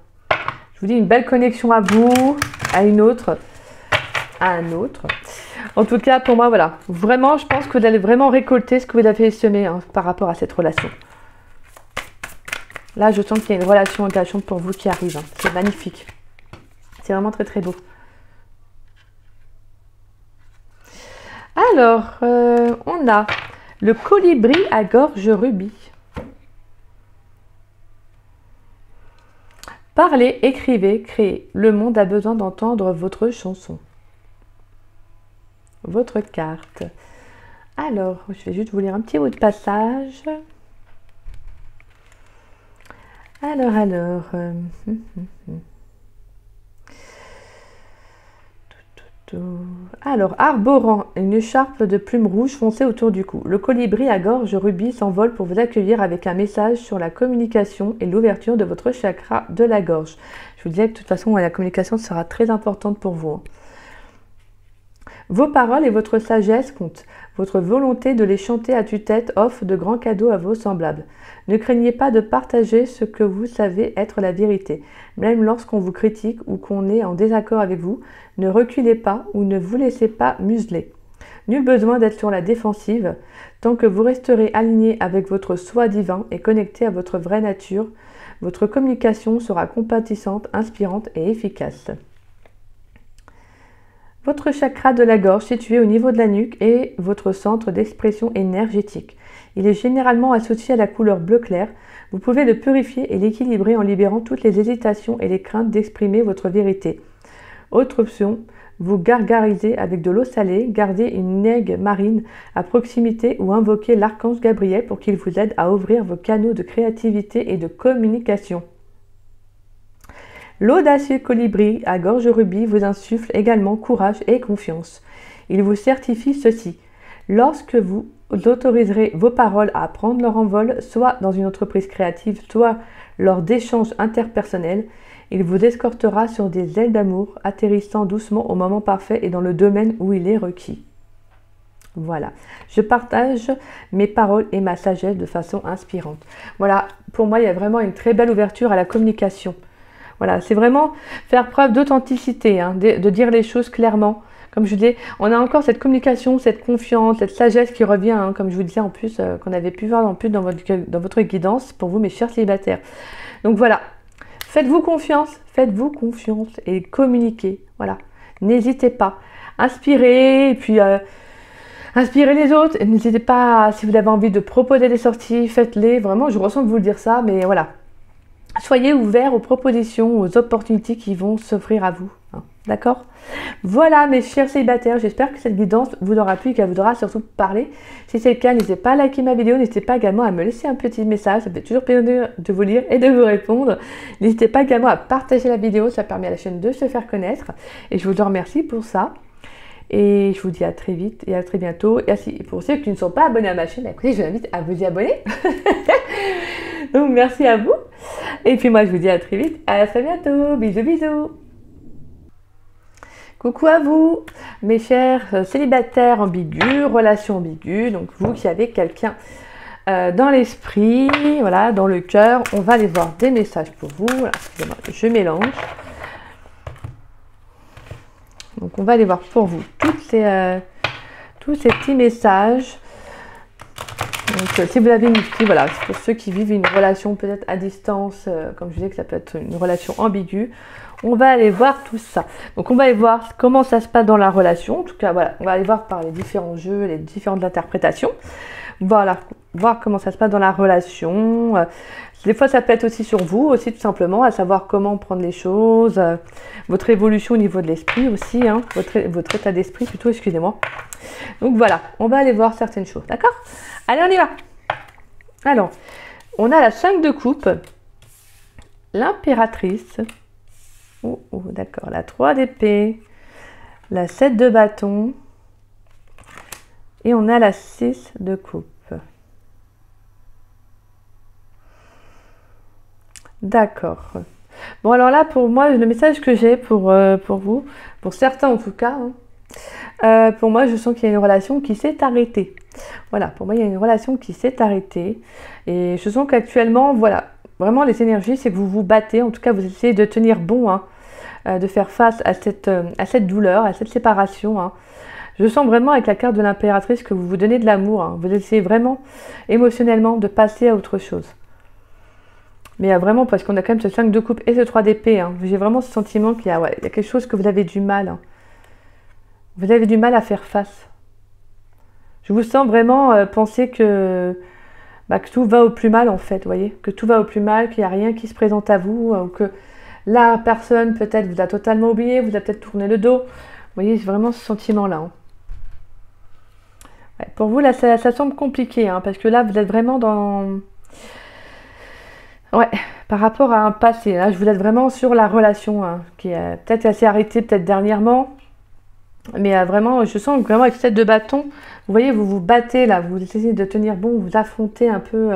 Je vous dis une belle connexion à vous, à une autre, à un autre. En tout cas, pour moi, voilà. Vraiment, je pense que vous allez vraiment récolter ce que vous avez semé hein, par rapport à cette relation. Là, je sens qu'il y a une relation engageante pour vous qui arrive. Hein. C'est magnifique. C'est vraiment très, très beau. Alors, on a le colibri à gorge rubis. Parlez, écrivez, créez. Le monde a besoin d'entendre votre chanson. Votre carte. Alors, je vais juste vous lire un petit bout de passage. Alors. Alors, arborant une écharpe de plumes rouges foncées autour du cou, le colibri à gorge rubis s'envole pour vous accueillir avec un message sur la communication et l'ouverture de votre chakra de la gorge. Je vous disais que de toute façon, la communication sera très importante pour vous. Vos paroles et votre sagesse comptent. Votre volonté de les chanter à tue-tête offre de grands cadeaux à vos semblables. Ne craignez pas de partager ce que vous savez être la vérité. Même lorsqu'on vous critique ou qu'on est en désaccord avec vous, ne reculez pas ou ne vous laissez pas museler. Nul besoin d'être sur la défensive. Tant que vous resterez aligné avec votre soi divin et connecté à votre vraie nature, votre communication sera compatissante, inspirante et efficace. Votre chakra de la gorge situé au niveau de la nuque est votre centre d'expression énergétique. Il est généralement associé à la couleur bleu clair. Vous pouvez le purifier et l'équilibrer en libérant toutes les hésitations et les craintes d'exprimer votre vérité. Autre option, vous gargarisez avec de l'eau salée, gardez une aigue marine à proximité ou invoquez l'archange Gabriel pour qu'il vous aide à ouvrir vos canaux de créativité et de communication. L'audacieux colibri à gorge rubis vous insuffle également courage et confiance. Il vous certifie ceci. Lorsque vous autoriserez vos paroles à prendre leur envol, soit dans une entreprise créative, soit lors d'échanges interpersonnels, il vous escortera sur des ailes d'amour, atterrissant doucement au moment parfait et dans le domaine où il est requis. Voilà, je partage mes paroles et ma sagesse de façon inspirante. Voilà, pour moi, il y a vraiment une très belle ouverture à la communication. Voilà, c'est vraiment faire preuve d'authenticité, hein, de dire les choses clairement. Comme je disais, on a encore cette communication, cette confiance, cette sagesse qui revient, hein, comme je vous disais en plus, qu'on avait pu voir en plus dans votre guidance pour vous, mes chers célibataires. Donc voilà, faites-vous confiance et communiquez. Voilà, n'hésitez pas. Inspirez et puis inspirez les autres. N'hésitez pas, si vous avez envie de proposer des sorties, faites-les. Vraiment, je ressens de vous le dire ça, mais voilà. Soyez ouverts aux propositions, aux opportunités qui vont s'offrir à vous. Hein, d'accord? Voilà mes chers célibataires, j'espère que cette guidance vous aura plu et qu'elle vous aura surtout parlé. Si c'est le cas, n'hésitez pas à liker ma vidéo, n'hésitez pas également à me laisser un petit message, ça fait toujours plaisir de vous lire et de vous répondre. N'hésitez pas également à partager la vidéo, ça permet à la chaîne de se faire connaître. Et je vous en remercie pour ça. Et je vous dis à très vite et à très bientôt. Et pour ceux qui ne sont pas abonnés à ma chaîne, écoutez, je vous invite à vous y abonner. Donc merci à vous. Et puis moi je vous dis à très vite. À très bientôt. Bisous bisous. Coucou à vous, mes chers célibataires ambigus, relations ambiguës. Donc vous qui avez quelqu'un dans l'esprit, voilà, dans le cœur. On va aller voir des messages pour vous. Voilà, excusez-moi, je mélange. Donc on va aller voir pour vous tous ces petits messages. Donc si vous avez une fille, voilà, c'est pour ceux qui vivent une relation peut-être à distance, comme je disais que ça peut être une relation ambiguë. On va aller voir tout ça. Donc on va aller voir comment ça se passe dans la relation. En tout cas, voilà, on va aller voir par les différents jeux, les différentes interprétations. Voilà, voir comment ça se passe dans la relation. Des fois, ça peut être aussi sur vous, aussi tout simplement, à savoir comment prendre les choses, votre évolution au niveau de l'esprit aussi, hein, votre état d'esprit plutôt, excusez-moi. Donc voilà, on va aller voir certaines choses, d'accord? Allez, on y va. Alors, on a la 5 de coupe, l'impératrice, d'accord, la 3 d'épée, la 7 de bâton, et on a la 6 de coupe. D'accord. Bon, alors là, pour moi, le message que j'ai pour vous, pour certains en tout cas, hein, pour moi, je sens qu'il y a une relation qui s'est arrêtée. Voilà, pour moi, il y a une relation qui s'est arrêtée. Et je sens qu'actuellement, voilà, vraiment les énergies, c'est que vous vous battez. En tout cas, vous essayez de tenir bon, hein, de faire face à cette douleur, à cette séparation. Hein. Je sens vraiment avec la carte de l'impératrice que vous vous donnez de l'amour. Hein. Vous essayez vraiment, émotionnellement, de passer à autre chose. Mais vraiment, parce qu'on a quand même ce 5 de coupe et ce 3 d'épée, hein, j'ai vraiment ce sentiment qu'il y a, ouais, il y a quelque chose que vous avez du mal. Hein. Vous avez du mal à faire face. Je vous sens vraiment penser que tout va au plus mal, en fait, vous voyez. Que tout va au plus mal, qu'il n'y a rien qui se présente à vous, ou que la personne, peut-être, vous a totalement oublié, vous a peut-être tourné le dos. Vous voyez, j'ai vraiment ce sentiment-là. Hein. Ouais, pour vous, là, ça semble compliqué, hein, parce que là, vous êtes vraiment dans... Ouais, par rapport à un passé, là, je vous laisse vraiment sur la relation, hein, qui est peut-être assez arrêtée, peut-être dernièrement. Mais vraiment, je sens vraiment avec cette de bâton, vous voyez, vous vous battez là, vous essayez de tenir bon, vous affrontez un peu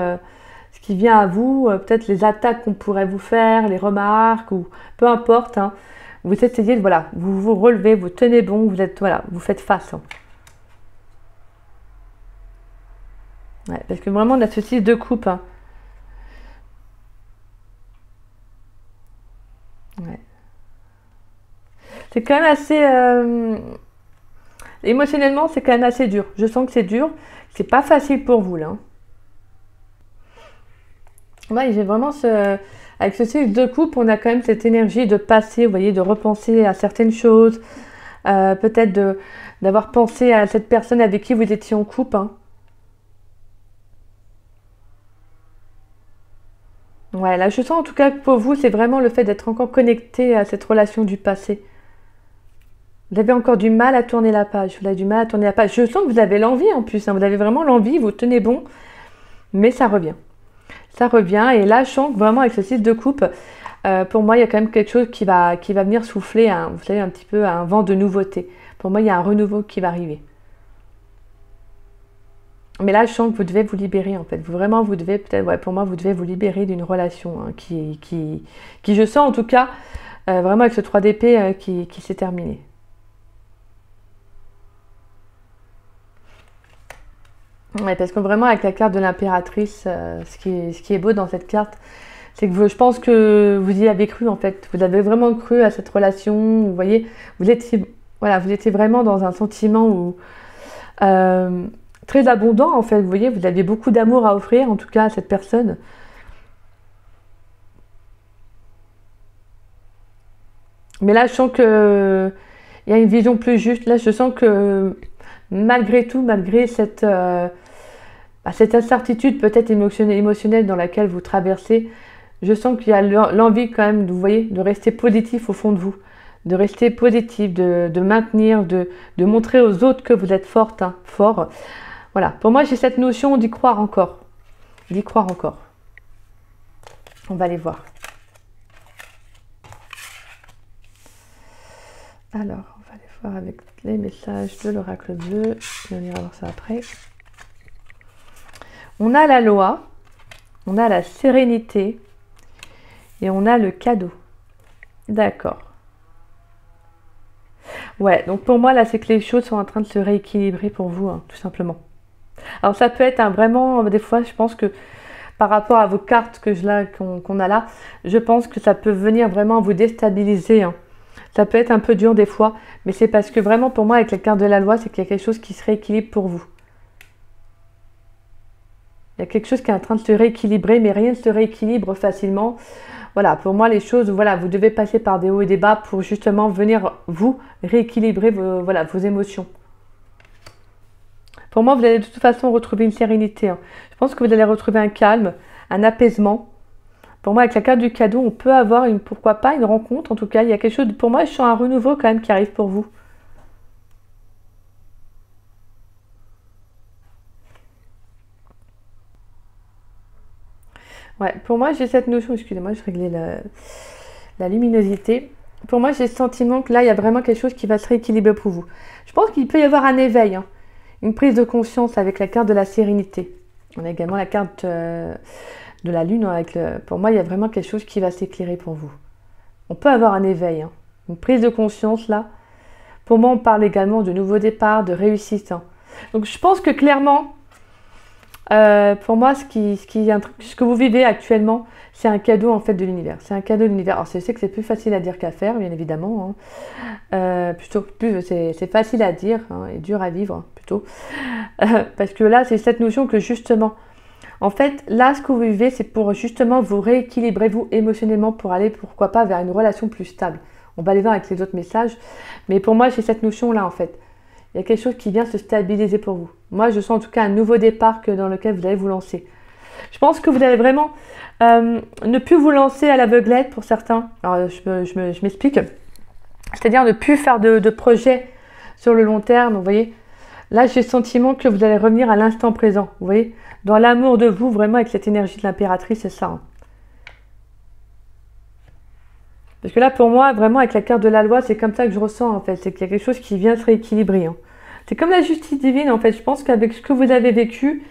ce qui vient à vous, peut-être les attaques qu'on pourrait vous faire, les remarques, ou peu importe. Hein, vous essayez de, voilà, vous vous relevez, vous tenez bon, vous êtes, voilà, vous faites face. Hein. Ouais, parce que vraiment, on a ce 6 de coupe, hein. Ouais. C'est quand même assez... émotionnellement, c'est quand même assez dur. Je sens que c'est dur. C'est pas facile pour vous, là, hein. Ouais, j'ai vraiment ce... Avec ce 6 de coupe, on a quand même cette énergie de passer, vous voyez, de repenser à certaines choses. Peut-être d'avoir pensé à cette personne avec qui vous étiez en couple, hein. Ouais, là, je sens en tout cas que pour vous, c'est vraiment le fait d'être encore connecté à cette relation du passé. Vous avez encore du mal à tourner la page. Vous avez du mal à tourner la page. Je sens que vous avez l'envie en plus, hein. Vous avez vraiment l'envie, vous tenez bon, mais ça revient. Ça revient. Et là, je sens que vraiment avec ce 6 de coupe, pour moi, il y a quand même quelque chose qui va venir souffler, vous savez, un petit peu un vent de nouveauté. Pour moi, il y a un renouveau qui va arriver. Mais là, je sens que vous devez vous libérer en fait. Vraiment, vous devez peut-être, ouais, pour moi, vous devez vous libérer d'une relation, hein, qui, je sens en tout cas, vraiment avec ce 3 d'épée, qui s'est terminé. Ouais, parce que vraiment, avec la carte de l'impératrice, ce qui est beau dans cette carte, c'est que je pense que vous y avez cru en fait. Vous avez vraiment cru à cette relation. Vous voyez, vous étiez, voilà, vous étiez vraiment dans un sentiment où, euh, très abondant en fait. Vous voyez, vous aviez beaucoup d'amour à offrir, en tout cas à cette personne. Mais là, je sens que il y a une vision plus juste. Là, je sens que malgré tout, malgré cette incertitude peut-être émotionnelle dans laquelle vous traversez, je sens qu'il y a l'envie quand même, vous voyez, de rester positif au fond de vous, de rester positif, de maintenir, de montrer aux autres que vous êtes forte, hein, fort. Voilà, pour moi j'ai cette notion d'y croire encore, d'y croire encore. On va aller voir. Alors, on va aller voir avec les messages de l'oracle bleu, et on ira voir ça après. On a la loi, on a la sérénité, et on a le cadeau. D'accord. Ouais, donc pour moi, là, c'est que les choses sont en train de se rééquilibrer pour vous, hein, tout simplement. Alors ça peut être vraiment, des fois, je pense que par rapport à vos cartes qu'on a là, je pense que ça peut venir vraiment vous déstabiliser, hein. Ça peut être un peu dur des fois, mais c'est parce que vraiment pour moi, avec la carte de la loi, c'est qu'il y a quelque chose qui se rééquilibre pour vous. Il y a quelque chose qui est en train de se rééquilibrer, mais rien ne se rééquilibre facilement. Voilà, pour moi, les choses, voilà, vous devez passer par des hauts et des bas pour justement venir, vous, rééquilibrer vos émotions. Pour moi, vous allez de toute façon retrouver une sérénité, hein. Je pense que vous allez retrouver un calme, un apaisement. Pour moi, avec la carte du cadeau, on peut avoir pourquoi pas, une rencontre. En tout cas, il y a quelque chose, pour moi, je sens un renouveau quand même qui arrive pour vous. Ouais, pour moi, j'ai cette notion, excusez-moi, je réglais la luminosité. Pour moi, j'ai le sentiment que là, il y a vraiment quelque chose qui va se rééquilibrer pour vous. Je pense qu'il peut y avoir un éveil, hein, une prise de conscience avec la carte de la sérénité. On a également la carte de la lune, hein, pour moi, il y a vraiment quelque chose qui va s'éclairer pour vous. On peut avoir un éveil, hein, une prise de conscience là. Pour moi, on parle également de nouveau départ, de réussite, hein. Donc, je pense que clairement, pour moi, ce que vous vivez actuellement, c'est un cadeau en fait de l'univers. C'est un cadeau de l'univers. Alors, je sais que c'est plus facile à dire qu'à faire, bien évidemment, hein. C'est facile à dire, hein, et dur à vivre, hein, plutôt. Parce que là, c'est cette notion que justement, en fait, là, ce que vous vivez, c'est pour justement vous rééquilibrer, vous, émotionnellement, pour aller, pourquoi pas, vers une relation plus stable. On va aller voir avec les autres messages. Mais pour moi, j'ai cette notion-là, en fait. Il y a quelque chose qui vient se stabiliser pour vous. Moi, je sens en tout cas un nouveau départ dans lequel vous allez vous lancer. Je pense que vous allez vraiment ne plus vous lancer à l'aveuglette pour certains. Alors, je m'explique. C'est-à-dire ne plus faire de projets sur le long terme, vous voyez. Là, j'ai le sentiment que vous allez revenir à l'instant présent, vous voyez. Dans l'amour de vous, vraiment avec cette énergie de l'impératrice, c'est ça, hein. Parce que là, pour moi, vraiment, avec la carte de la loi, c'est comme ça que je ressens, en fait. C'est qu'il y a quelque chose qui vient se rééquilibrer, hein. C'est comme la justice divine, en fait. Je pense qu'avec ce que vous avez vécu,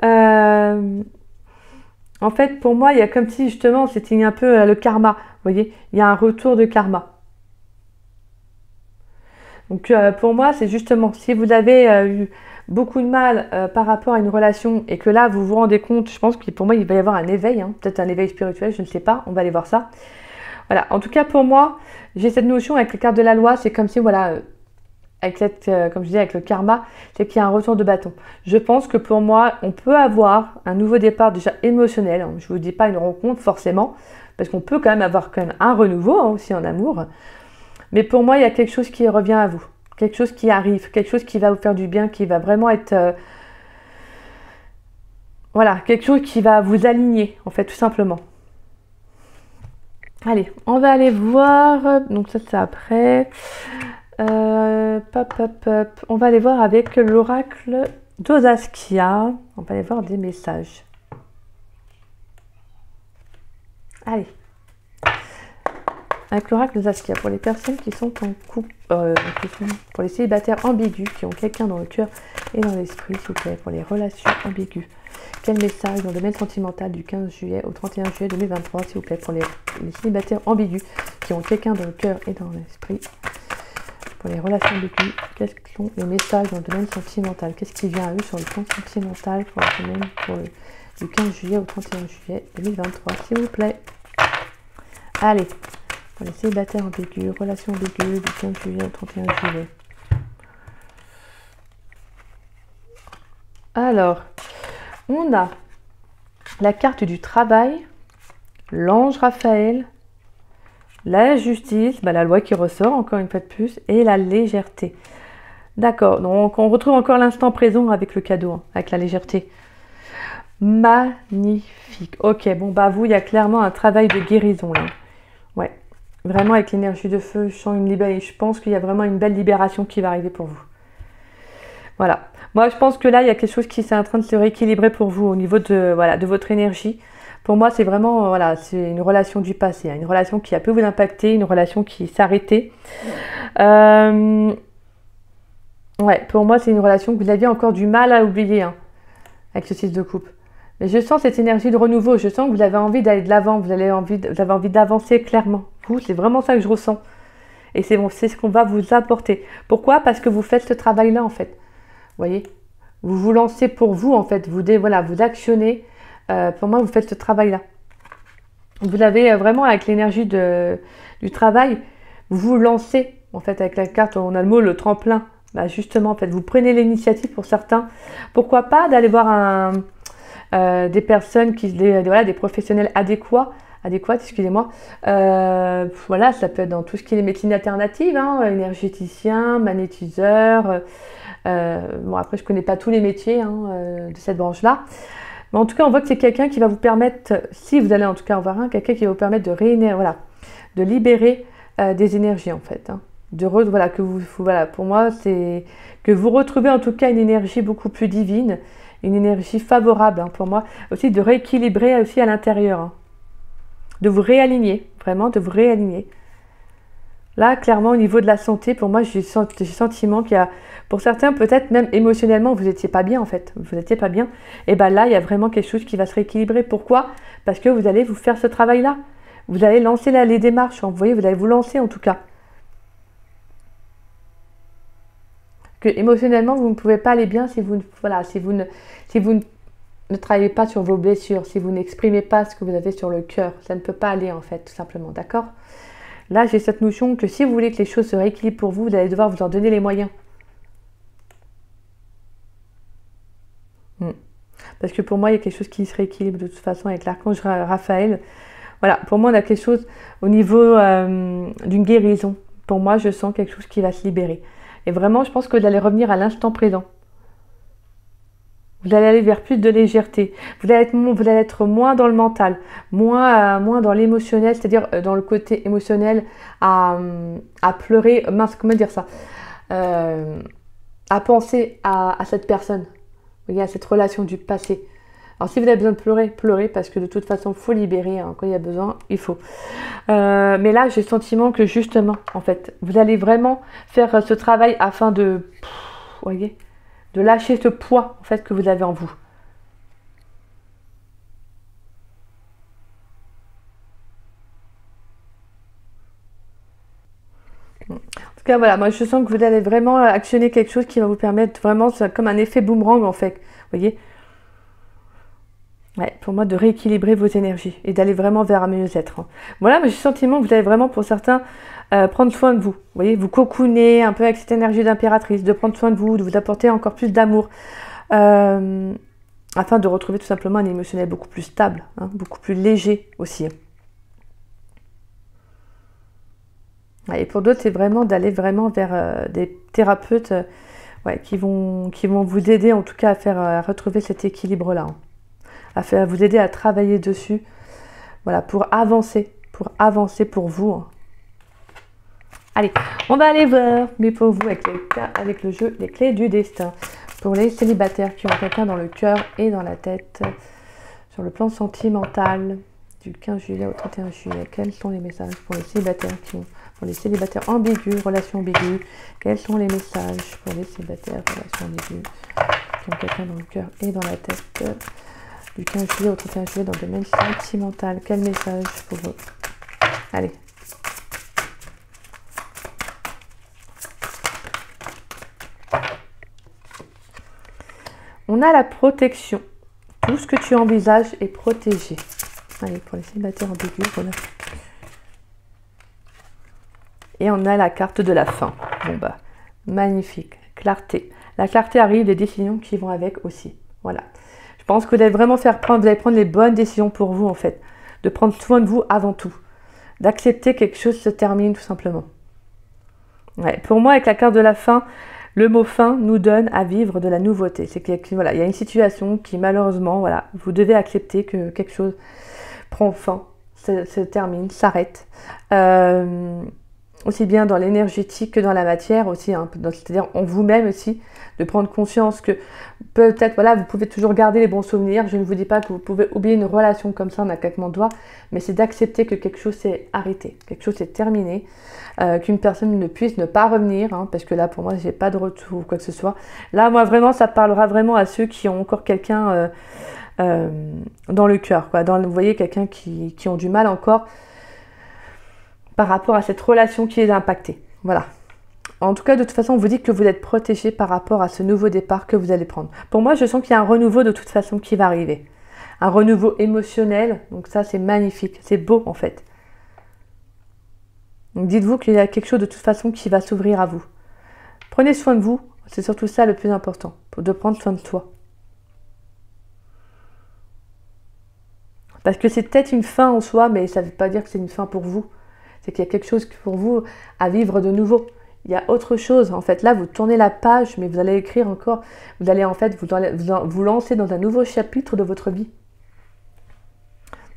en fait, pour moi, il y a comme si, justement, c'était un peu le karma. Vous voyez, il y a un retour de karma. Donc, pour moi, c'est justement, si vous avez beaucoup de mal par rapport à une relation et que là vous vous rendez compte, je pense que pour moi il va y avoir un éveil, hein, peut-être un éveil spirituel, je ne sais pas, on va aller voir ça. Voilà, en tout cas pour moi, j'ai cette notion avec les cartes de la loi, c'est comme si voilà, avec cette, comme je disais, avec le karma, c'est qu'il y a un retour de bâton. Je pense que pour moi, on peut avoir un nouveau départ déjà émotionnel, hein. Je ne vous dis pas une rencontre forcément, parce qu'on peut quand même avoir quand même un renouveau hein, aussi en amour. Mais pour moi, il y a quelque chose qui revient à vous, quelque chose qui arrive, quelque chose qui va vous faire du bien, qui va vraiment être... voilà, quelque chose qui va vous aligner, en fait, tout simplement. Allez, on va aller voir, donc ça c'est après. On va aller voir avec l'oracle d'Osaskia. On va aller voir des messages. Allez. Avec l'oracle d'Osaskia, pour les personnes qui sont en couple, pour les célibataires ambigus, qui ont quelqu'un dans le cœur et dans l'esprit, s'il vous plaît, pour les relations ambiguës. Quel message dans le domaine sentimental du 15 juillet au 31 juillet 2023, s'il vous plaît, pour les célibataires ambigus, qui ont quelqu'un dans le cœur et dans l'esprit. Pour les relations ambiguës, quels sont les messages dans le domaine sentimental? Qu'est-ce qui vient à eux sur le plan sentimental pour le domaine du 15 juillet au 31 juillet 2023, s'il vous plaît? Allez, pour les célibataires ambigus, relations ambiguës du 15 juillet au 31 juillet. Alors, on a la carte du travail, l'ange Raphaël, la justice, la loi qui ressort encore une fois de plus, et la légèreté. D'accord, donc on retrouve encore l'instant présent avec le cadeau, hein, avec la légèreté. Magnifique. Ok, bon vous, il y a clairement un travail de guérison là. Ouais, vraiment avec l'énergie de feu, je sens une libération. Je pense qu'il y a vraiment une belle libération qui va arriver pour vous. Voilà. Moi, je pense que là, il y a quelque chose qui est en train de se rééquilibrer pour vous au niveau de, voilà, de votre énergie. Pour moi, c'est vraiment, voilà, c'est une relation du passé, hein, une relation qui a pu vous impacter, une relation qui s'est arrêtée. Ouais, pour moi, c'est une relation que vous aviez encore du mal à oublier, hein, avec ce 6 de coupe. Mais je sens cette énergie de renouveau, je sens que vous avez envie d'aller de l'avant, vous avez envie d'avancer clairement. Vous, c'est vraiment ça que je ressens. Et c'est bon, c'est ce qu'on va vous apporter. Pourquoi? Parce que vous faites ce travail-là, en fait. Vous voyez? Vous vous lancez pour vous, en fait. Voilà, vous actionnez. Pour moi, vous faites ce travail-là. Vous l'avez vraiment avec l'énergie du travail. Vous vous lancez, en fait, avec la carte, on a le mot, le tremplin. Justement, en fait, vous prenez l'initiative pour certains. Pourquoi pas d'aller voir des personnes, des professionnels adéquats, excusez-moi. Voilà, ça peut être dans tout ce qui est les médecines alternatives, hein, énergéticien, magnétiseur. Bon, après, je connais pas tous les métiers de cette branche-là. Mais en tout cas, on voit que c'est quelqu'un qui va vous permettre, si vous allez en tout cas en voir quelqu'un qui va vous permettre de libérer des énergies en fait. Hein. Pour moi, c'est que vous retrouvez en tout cas une énergie beaucoup plus divine, une énergie favorable hein, pour moi. Aussi de rééquilibrer aussi à l'intérieur. Hein. De vous réaligner, vraiment de vous réaligner. Là, clairement, au niveau de la santé, pour moi, j'ai le sentiment qu'il y a, pour certains, peut-être même émotionnellement, vous n'étiez pas bien en fait. Vous n'étiez pas bien. Et là, il y a vraiment quelque chose qui va se rééquilibrer. Pourquoi? Parce que vous allez vous faire ce travail-là. Vous allez lancer les démarches. Vous voyez, vous allez vous lancer en tout cas. Que émotionnellement, vous ne pouvez pas aller bien si vous ne travaillez pas sur vos blessures, si vous n'exprimez pas ce que vous avez sur le cœur. Ça ne peut pas aller en fait, tout simplement. D'accord? Là, j'ai cette notion que si vous voulez que les choses se rééquilibrent pour vous, vous allez devoir vous en donner les moyens. Parce que pour moi, il y a quelque chose qui se rééquilibre de toute façon avec l'archange Raphaël. Voilà, pour moi, on a quelque chose au niveau d'une guérison. Pour moi, je sens quelque chose qui va se libérer. Et vraiment, je pense que vous allez revenir à l'instant présent. Vous allez aller vers plus de légèreté. Vous allez être moins dans le mental, moins dans l'émotionnel, c'est-à-dire dans le côté émotionnel à pleurer, comment dire ça, à penser à cette personne, vous voyez, à cette relation du passé. Alors si vous avez besoin de pleurer, pleurez parce que de toute façon, il faut libérer. Hein, quand il y a besoin, il faut. Mais là, j'ai le sentiment que justement, en fait, vous allez vraiment faire ce travail afin de, vous voyez, de lâcher ce poids en fait que vous avez en vous. En tout tout cas, voilà, moi je sens que vous allez vraiment actionner quelque chose qui va vous permettre vraiment, c'est comme un effet boomerang en fait. Vous voyez? Ouais, pour moi, de rééquilibrer vos énergies et d'aller vraiment vers un mieux-être, hein. Voilà, mais j'ai le sentiment que vous allez vraiment, pour certains, prendre soin de vous. Vous voyez, vous cocooner un peu avec cette énergie d'impératrice, de prendre soin de vous apporter encore plus d'amour, afin de retrouver tout simplement un émotionnel beaucoup plus stable, hein, beaucoup plus léger aussi. Ouais, et pour d'autres, c'est vraiment d'aller vraiment vers des thérapeutes ouais, qui vont vous aider en tout cas à retrouver cet équilibre-là, hein, à vous aider à travailler dessus, voilà, pour avancer pour vous, hein. Allez, on va aller voir, mais pour vous, avec le jeu Les Clés du Destin. Pour les célibataires qui ont quelqu'un dans le cœur et dans la tête, sur le plan sentimental, du 15 juillet au 31 juillet, quels sont les messages pour les célibataires ambigus, relations ambiguës, quels sont les messages pour les célibataires, relations ambiguës, qui ont quelqu'un dans le cœur et dans la tête, du 15 juillet au 31 juillet dans le domaine sentimental, quel message pour eux? Allez. On a la protection. Tout ce que tu envisages est protégé. Allez, pour les célibataires ambigus, voilà. Et on a la carte de la fin. Bon bah, magnifique. Clarté. La clarté arrive, les décisions qui vont avec aussi. Voilà. Je pense que vous allez vraiment vous allez prendre les bonnes décisions pour vous en fait. De prendre soin de vous avant tout. D'accepter que quelque chose se termine tout simplement. Ouais, pour moi, avec la carte de la fin, le mot fin nous donne à vivre de la nouveauté. C'est qu'il voilà, il y a une situation qui malheureusement, voilà, vous devez accepter que quelque chose prend fin, se termine, s'arrête. Aussi bien dans l'énergétique que dans la matière aussi, hein, c'est-à-dire en vous-même aussi, de prendre conscience que peut-être, voilà, vous pouvez toujours garder les bons souvenirs. Je ne vous dis pas que vous pouvez oublier une relation comme ça en un claquement de doigts, mais c'est d'accepter que quelque chose s'est arrêté, quelque chose s'est terminé, qu'une personne ne puisse ne pas revenir, hein, parce que là, pour moi, j'ai pas de retour ou quoi que ce soit. Là, moi, vraiment, ça parlera vraiment à ceux qui ont encore quelqu'un dans le cœur, quoi. Vous voyez, quelqu'un qui ont du mal encore par rapport à cette relation qui les a impactés. Voilà. En tout cas, de toute façon, on vous dit que vous êtes protégé par rapport à ce nouveau départ que vous allez prendre. Pour moi, je sens qu'il y a un renouveau de toute façon qui va arriver. Un renouveau émotionnel. Donc ça, c'est magnifique. C'est beau, en fait. Donc dites-vous qu'il y a quelque chose de toute façon qui va s'ouvrir à vous. Prenez soin de vous. C'est surtout ça le plus important. De prendre soin de soi. Parce que c'est peut-être une fin en soi, mais ça ne veut pas dire que c'est une fin pour vous. C'est qu'il y a quelque chose pour vous à vivre de nouveau. Il y a autre chose. En fait, là, vous tournez la page, mais vous allez écrire encore. Vous allez en fait vous lancer dans un nouveau chapitre de votre vie.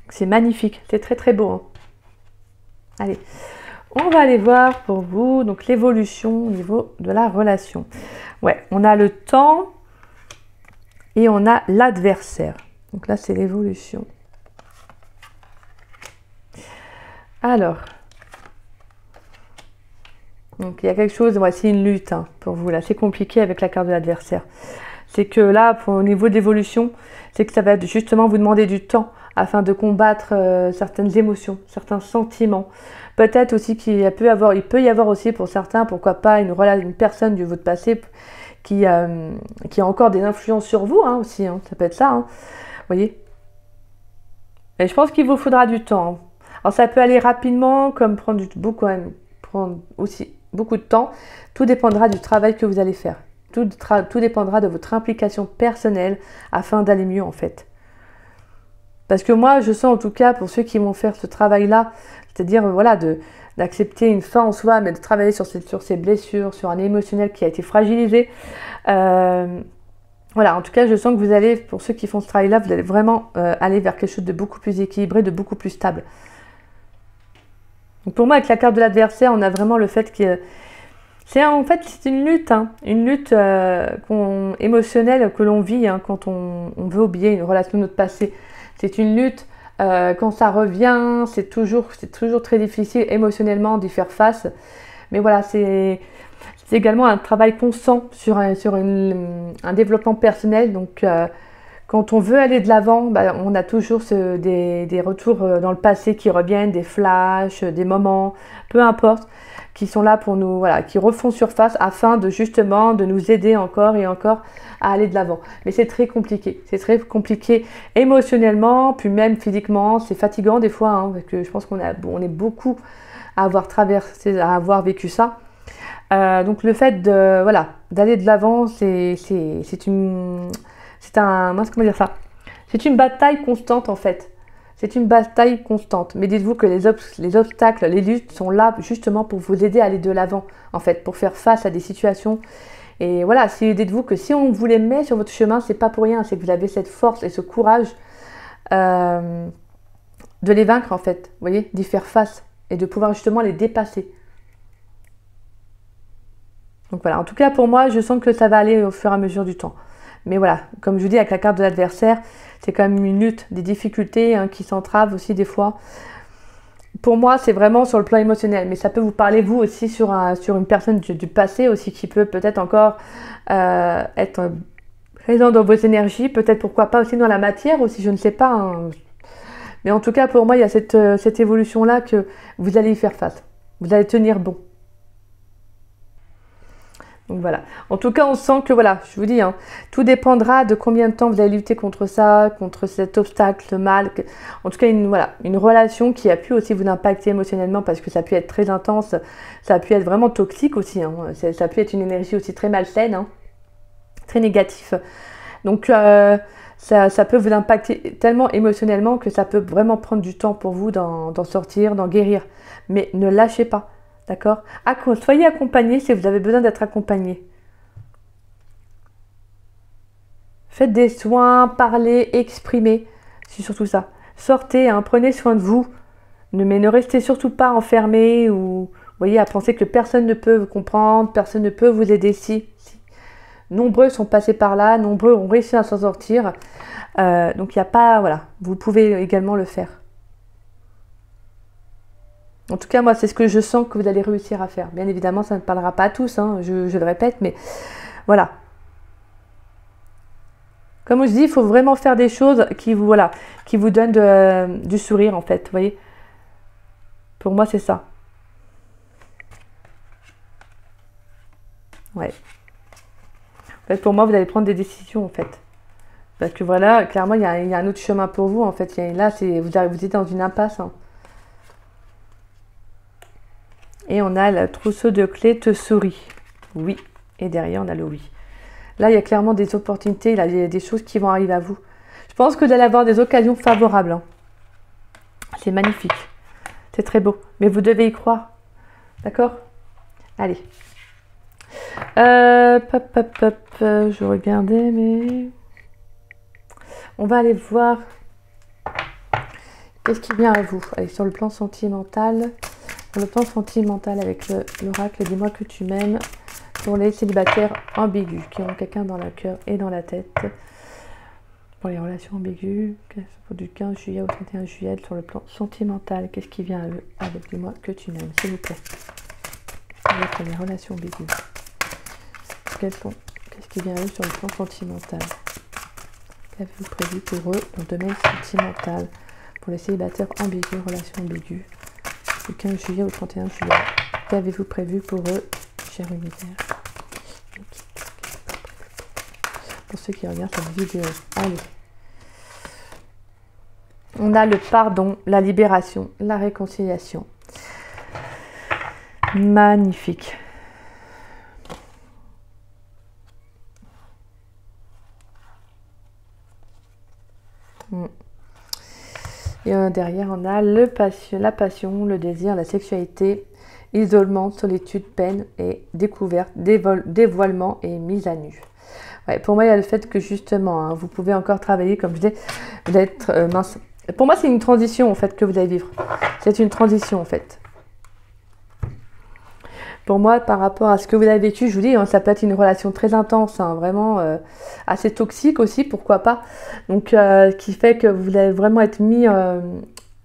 C'est magnifique. C'est très très beau, hein. Allez, on va aller voir pour vous donc l'évolution au niveau de la relation. Ouais, on a le temps et on a l'adversaire. Donc là, c'est l'évolution. Alors... donc il y a quelque chose, voici une lutte, hein, pour vous là, c'est compliqué avec la carte de l'adversaire. C'est que là, au niveau d'évolution, c'est que ça va justement vous demander du temps afin de combattre certaines émotions, certains sentiments. Peut-être aussi il peut y avoir aussi pour certains, pourquoi pas, une personne de votre passé qui a encore des influences sur vous, hein, aussi, hein, ça peut être ça, hein, vous voyez. Et je pense qu'il vous faudra du temps, hein. Alors ça peut aller rapidement, comme prendre aussi beaucoup de temps. Tout dépendra du travail que vous allez faire. Tout dépendra de votre implication personnelle afin d'aller mieux en fait. Parce que moi, je sens en tout cas pour ceux qui vont faire ce travail-là, c'est-à-dire voilà, d'accepter une fin en soi, mais de travailler sur ces blessures, sur un émotionnel qui a été fragilisé. Voilà, en tout cas, je sens que vous allez, pour ceux qui font ce travail-là, vous allez vraiment aller vers quelque chose de beaucoup plus équilibré, de beaucoup plus stable. Donc pour moi, avec la carte de l'adversaire, on a vraiment le fait que c'est une lutte, hein, une lutte émotionnelle que l'on vit, hein, quand on veut oublier une relation de notre passé. C'est une lutte quand ça revient, c'est toujours très difficile émotionnellement d'y faire face. Mais voilà, c'est également un travail constant sur un développement personnel, donc Quand on veut aller de l'avant, bah, on a toujours des retours dans le passé qui reviennent, des flashs, des moments, peu importe, qui sont là pour nous, voilà, qui refont surface afin de justement de nous aider encore et encore à aller de l'avant. Mais c'est très compliqué émotionnellement, puis même physiquement, c'est fatigant des fois, hein, parce que je pense on est beaucoup à avoir traversé, à avoir vécu ça. Donc le fait de, voilà, d'aller de l'avant, c'est une bataille constante en fait. C'est une bataille constante. Mais dites-vous que les obstacles, les luttes sont là justement pour vous aider à aller de l'avant, en fait, pour faire face à des situations. Et voilà, dites-vous que si on vous les met sur votre chemin, c'est pas pour rien, c'est que vous avez cette force et ce courage de les vaincre en fait, vous voyez, d'y faire face et de pouvoir justement les dépasser. Donc voilà, en tout cas pour moi, je sens que ça va aller au fur et à mesure du temps. Mais voilà, comme je vous dis, avec la carte de l'adversaire, c'est quand même une lutte, des difficultés hein, qui s'entravent aussi des fois. Pour moi, c'est vraiment sur le plan émotionnel. Mais ça peut vous parler, vous aussi, sur une personne du passé aussi qui peut peut-être encore être présent dans vos énergies. Peut-être, pourquoi pas, aussi dans la matière aussi, je ne sais pas. Hein. Mais en tout cas, pour moi, il y a cette évolution-là que vous allez y faire face. Vous allez tenir bon. Donc voilà. En tout cas, on sent que voilà, je vous dis, hein, tout dépendra de combien de temps vous allez lutter contre ça, contre cet obstacle, le mal. En tout cas, une relation qui a pu aussi vous impacter émotionnellement parce que ça a pu être très intense, ça a pu être vraiment toxique aussi. Hein, ça a pu être une énergie aussi très malsaine, hein, très négative. Donc ça peut vous impacter tellement émotionnellement que ça peut vraiment prendre du temps pour vous d'en sortir, d'en guérir. Mais ne lâchez pas. D'accord? Soyez accompagné si vous avez besoin d'être accompagné. Faites des soins, parlez, exprimez. C'est surtout ça. Sortez, hein, prenez soin de vous. Mais ne restez surtout pas enfermé ou voyez, à penser que personne ne peut vous comprendre, personne ne peut vous aider. Si. Nombreux sont passés par là, nombreux ont réussi à s'en sortir. Donc il n'y a pas, voilà, vous pouvez également le faire. En tout cas, moi, c'est ce que je sens que vous allez réussir à faire. Bien évidemment, ça ne parlera pas à tous, hein, je le répète, mais voilà. Comme je dis, il faut vraiment faire des choses qui vous donnent du sourire, en fait, vous voyez. Pour moi, c'est ça. Ouais. En fait, pour moi, vous allez prendre des décisions, en fait. Parce que voilà, clairement, il y a un autre chemin pour vous, en fait. Là, vous êtes dans une impasse, hein. Et on a le trousseau de clés te sourit. Oui. Et derrière, on a le oui. Là, il y a clairement des opportunités. Là, il y a des choses qui vont arriver à vous. Je pense que vous allez avoir des occasions favorables. Hein. C'est magnifique. C'est très beau. Mais vous devez y croire. D'accord? Allez. Je regardais, mais... On va aller voir... Qu'est-ce qui vient à vous? Allez, sur le plan sentimental... Sur le plan sentimental avec l'oracle, dis-moi que tu m'aimes pour les célibataires ambigus qui ont quelqu'un dans le cœur et dans la tête. Pour les relations ambiguës, du 15 juillet au 31 juillet, sur le plan sentimental, qu'est-ce qui vient à eux avec dis-moi que tu m'aimes, s'il vous plaît. Pour les relations ambiguës. Qu'est-ce qui vient à eux sur le plan sentimental? Qu'avez-vous prévu pour eux dans le domaine sentimental? Pour les célibataires ambigus, relations ambiguës. Du 15 juillet au 31 juillet. Qu'avez-vous prévu pour eux, cher univers? Pour ceux qui regardent cette vidéo. Allez. On a le pardon, la libération, la réconciliation. Magnifique. Et derrière, on a la passion, le désir, la sexualité, isolement, solitude, peine et découverte, dévoilement et mise à nu. Ouais, pour moi, il y a le fait que justement, hein, vous pouvez encore travailler, comme je disais, vous allez être mince. Pour moi, c'est une transition en fait que vous allez vivre. C'est une transition en fait. Pour moi, par rapport à ce que vous avez vécu, je vous dis, hein, ça peut être une relation très intense, hein, vraiment assez toxique aussi, pourquoi pas. Donc, qui fait que vous allez vraiment être mis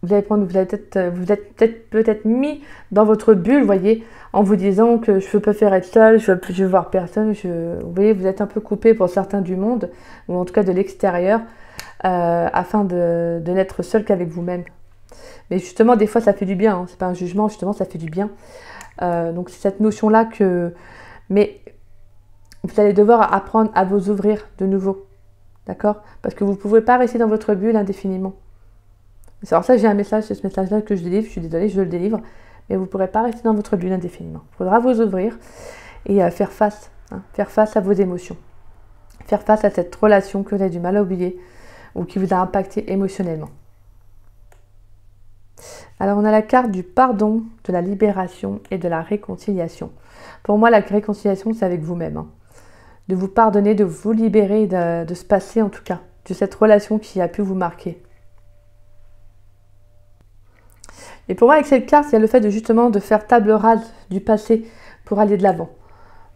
vous allez prendre, vous êtes peut-être mis dans votre bulle, vous voyez, en vous disant que je peux faire être seul, je veux voir personne. Vous voyez, vous êtes un peu coupé pour certains du monde, ou en tout cas de l'extérieur, afin de n'être seul qu'avec vous-même. Mais justement, des fois, ça fait du bien. Hein. C'est pas un jugement, justement, ça fait du bien. Donc c'est cette notion-là que... Mais vous allez devoir apprendre à vous ouvrir de nouveau. D'accord? Parce que vous ne pouvez pas rester dans votre bulle indéfiniment. Alors ça, j'ai un message, c'est ce message-là que je délivre. Je suis désolée, je le délivre. Mais vous ne pourrez pas rester dans votre bulle indéfiniment. Il faudra vous ouvrir et faire face. Hein, faire face à vos émotions. Faire face à cette relation que vous avez du mal à oublier ou qui vous a impacté émotionnellement. Alors, on a la carte du pardon, de la libération et de la réconciliation. Pour moi, la réconciliation, c'est avec vous-même. Hein. De vous pardonner, de vous libérer, de se passer en tout cas, de cette relation qui a pu vous marquer. Et pour moi, avec cette carte, il y a le fait de justement de faire table rase du passé pour aller de l'avant.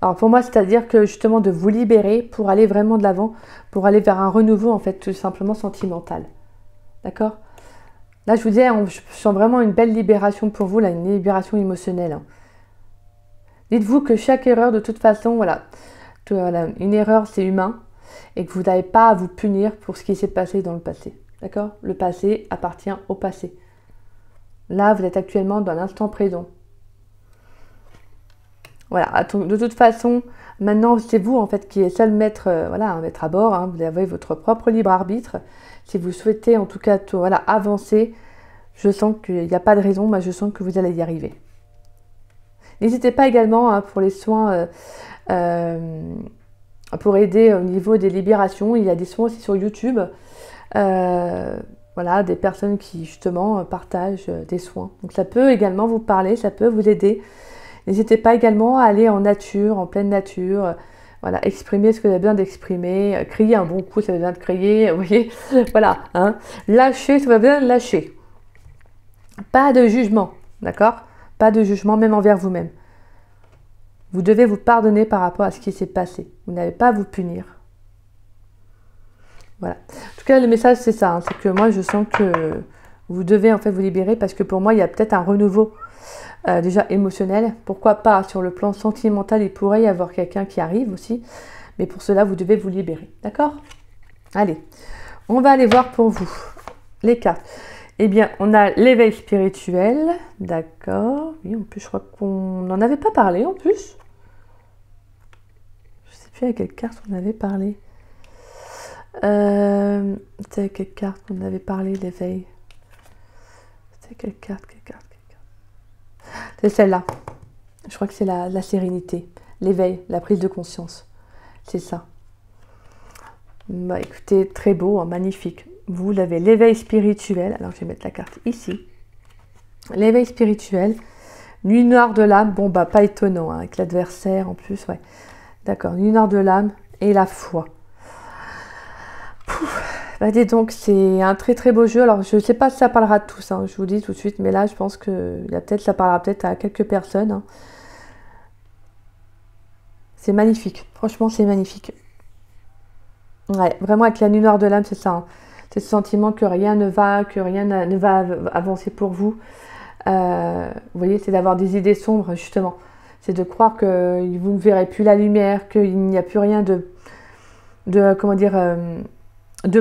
Alors pour moi, c'est-à-dire que justement de vous libérer pour aller vraiment de l'avant, pour aller vers un renouveau en fait, tout simplement sentimental. D'accord ? Là, je vous disais, je sens vraiment une belle libération pour vous, là, une libération émotionnelle. Hein. Dites-vous que chaque erreur, de toute façon, voilà, une erreur, c'est humain, et que vous n'avez pas à vous punir pour ce qui s'est passé dans le passé. D'accord? Le passé appartient au passé. Là, vous êtes actuellement dans l'instant présent. Voilà, de toute façon, maintenant, c'est vous, en fait, qui êtes seul maître, voilà, maître à bord. Hein, vous avez votre propre libre arbitre. Si vous souhaitez, en tout cas, voilà, avancer, je sens qu'il n'y a pas de raison, moi, je sens que vous allez y arriver. N'hésitez pas également hein, pour les soins, pour aider au niveau des libérations. Il y a des soins aussi sur YouTube. Voilà, des personnes qui, justement, partagent des soins. Donc, ça peut également vous parler, ça peut vous aider. N'hésitez pas également à aller en nature, en pleine nature, voilà, exprimer ce que vous avez besoin d'exprimer, crier un bon coup, ça vous avez besoin de crier, vous voyez, voilà, hein. Lâcher ce que vous avez besoin de lâcher. Pas de jugement, d'accord? Pas de jugement, même envers vous-même. Vous devez vous pardonner par rapport à ce qui s'est passé. Vous n'avez pas à vous punir. Voilà. En tout cas, le message, c'est ça, hein, c'est que moi, je sens que vous devez en fait vous libérer parce que pour moi, il y a peut-être un renouveau. Déjà émotionnel, pourquoi pas sur le plan sentimental, il pourrait y avoir quelqu'un qui arrive aussi, mais pour cela vous devez vous libérer, d'accord? Allez, on va aller voir pour vous les cartes. Eh bien, on a l'éveil spirituel, d'accord, oui, en plus je crois qu'on n'en avait pas parlé en plus, je sais plus à quelle carte on avait parlé, c'était à quelle carte on avait parlé l'éveil, c'était à quelle carte. C'est celle-là. Je crois que c'est la sérénité, l'éveil, la prise de conscience. C'est ça. Bah, écoutez, très beau, hein, magnifique. Vous l'avez, l'éveil spirituel. Alors, je vais mettre la carte ici. L'éveil spirituel. Nuit noire de l'âme. Bon, bah, pas étonnant, hein, avec l'adversaire en plus, ouais. D'accord, nuit noire de l'âme et la foi. Pouf. Bah, dis donc, c'est un très très beau jeu. Alors, je ne sais pas si ça parlera de tous, hein, je vous dis tout de suite, mais là, je pense que ça parlera peut-être à quelques personnes. Hein. C'est magnifique, franchement, c'est magnifique. Ouais, vraiment, avec la nuit noire de l'âme, c'est ça. Hein. C'est ce sentiment que rien ne va avancer pour vous. Vous voyez, c'est d'avoir des idées sombres, justement. C'est de croire que vous ne verrez plus la lumière, qu'il n'y a plus rien de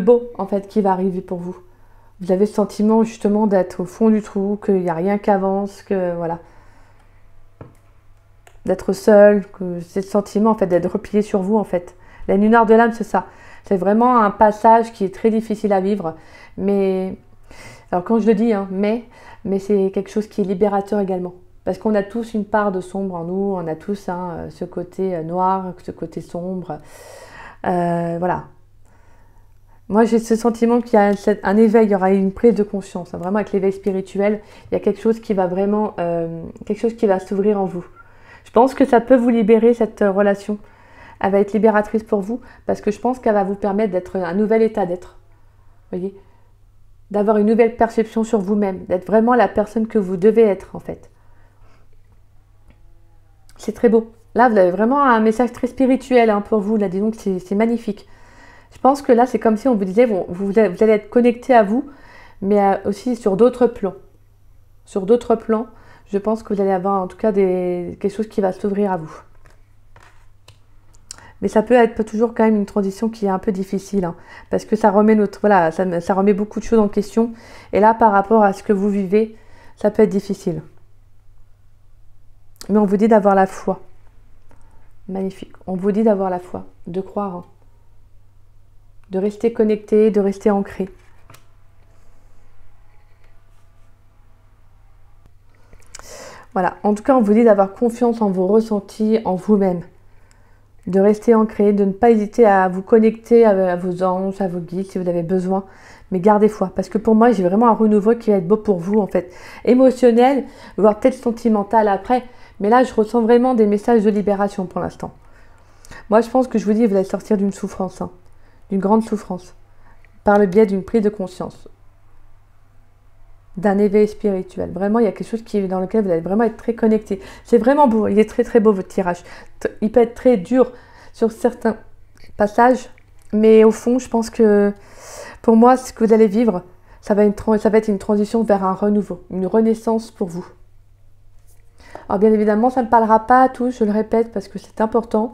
beau en fait qui va arriver pour vous. Vous avez ce sentiment justement d'être au fond du trou, qu'il n'y a rien qui avance, que voilà, d'être seul, que c'est le sentiment en fait d'être replié sur vous en fait. La nuit noire de l'âme, c'est ça. C'est vraiment un passage qui est très difficile à vivre, mais alors quand je le dis, hein, mais c'est quelque chose qui est libérateur également. Parce qu'on a tous une part de sombre en nous, on a tous hein, ce côté noir, ce côté sombre. Voilà. Moi, j'ai ce sentiment qu'il y a un éveil, il y aura une prise de conscience. Hein, vraiment, avec l'éveil spirituel, il y a quelque chose qui va vraiment, quelque chose qui va s'ouvrir en vous. Je pense que ça peut vous libérer, cette relation. Elle va être libératrice pour vous, parce que je pense qu'elle va vous permettre d'être un nouvel état d'être. Vous voyez? D'avoir une nouvelle perception sur vous-même, d'être vraiment la personne que vous devez être, en fait. C'est très beau. Là, vous avez vraiment un message très spirituel hein, pour vous. Là, dis donc, c'est magnifique. Je pense que là, c'est comme si on vous disait, vous allez être connecté à vous, mais aussi sur d'autres plans. Sur d'autres plans, je pense que vous allez avoir en tout cas quelque chose qui va s'ouvrir à vous. Mais ça peut être toujours quand même une transition qui est un peu difficile, hein, parce que ça remet ça remet beaucoup de choses en question. Et là, par rapport à ce que vous vivez, ça peut être difficile. Mais on vous dit d'avoir la foi. Magnifique. On vous dit d'avoir la foi, de croire, hein, de rester connecté, de rester ancré. Voilà. En tout cas, on vous dit d'avoir confiance en vos ressentis, en vous-même. De rester ancré, de ne pas hésiter à vous connecter à vos anges, à vos guides si vous avez besoin. Mais gardez foi. Parce que pour moi, j'ai vraiment un renouveau qui va être beau pour vous, en fait. Émotionnel, voire peut-être sentimental après. Mais là, je ressens vraiment des messages de libération pour l'instant. Moi, je pense que je vous dis, vous allez sortir d'une souffrance, hein, d'une grande souffrance, par le biais d'une prise de conscience, d'un éveil spirituel. Vraiment, il y a quelque chose dans lequel vous allez vraiment être très connecté. C'est vraiment beau, il est très très beau votre tirage. Il peut être très dur sur certains passages, mais au fond, je pense que pour moi, ce que vous allez vivre, ça va être une transition vers un renouveau, une renaissance pour vous. Alors bien évidemment, ça ne parlera pas à tous, je le répète, parce que c'est important.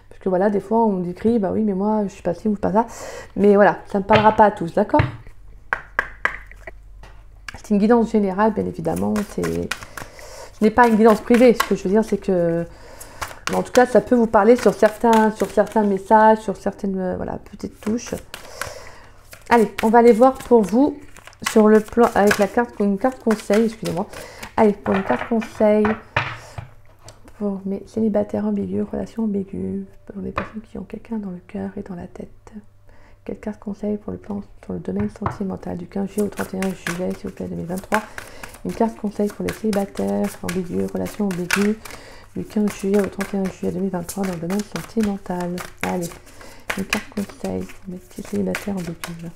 Parce que voilà, des fois, on me décrit, bah oui, mais moi, je suis pas ci ou pas ça. Mais voilà, ça ne parlera pas à tous, d'accord? C'est une guidance générale, bien évidemment. Ce n'est pas une guidance privée. Ce que je veux dire, c'est que... En tout cas, ça peut vous parler sur certains messages, sur certaines petites touches. Allez, on va aller voir pour vous sur le plan avec une carte conseil, excusez-moi. Allez, pour une carte conseil pour mes célibataires ambigus, relations ambiguës, pour les personnes qui ont quelqu'un dans le cœur et dans la tête. Quelle carte conseil pour le plan sur le domaine sentimental du 15 juillet au 31 juillet, s'il vous plaît, 2023. Une carte conseil pour les célibataires ambigus, relations ambiguës, du 15 juillet au 31 juillet 2023 dans le domaine sentimental. Allez, une carte conseil pour mes petits célibataires ambigus.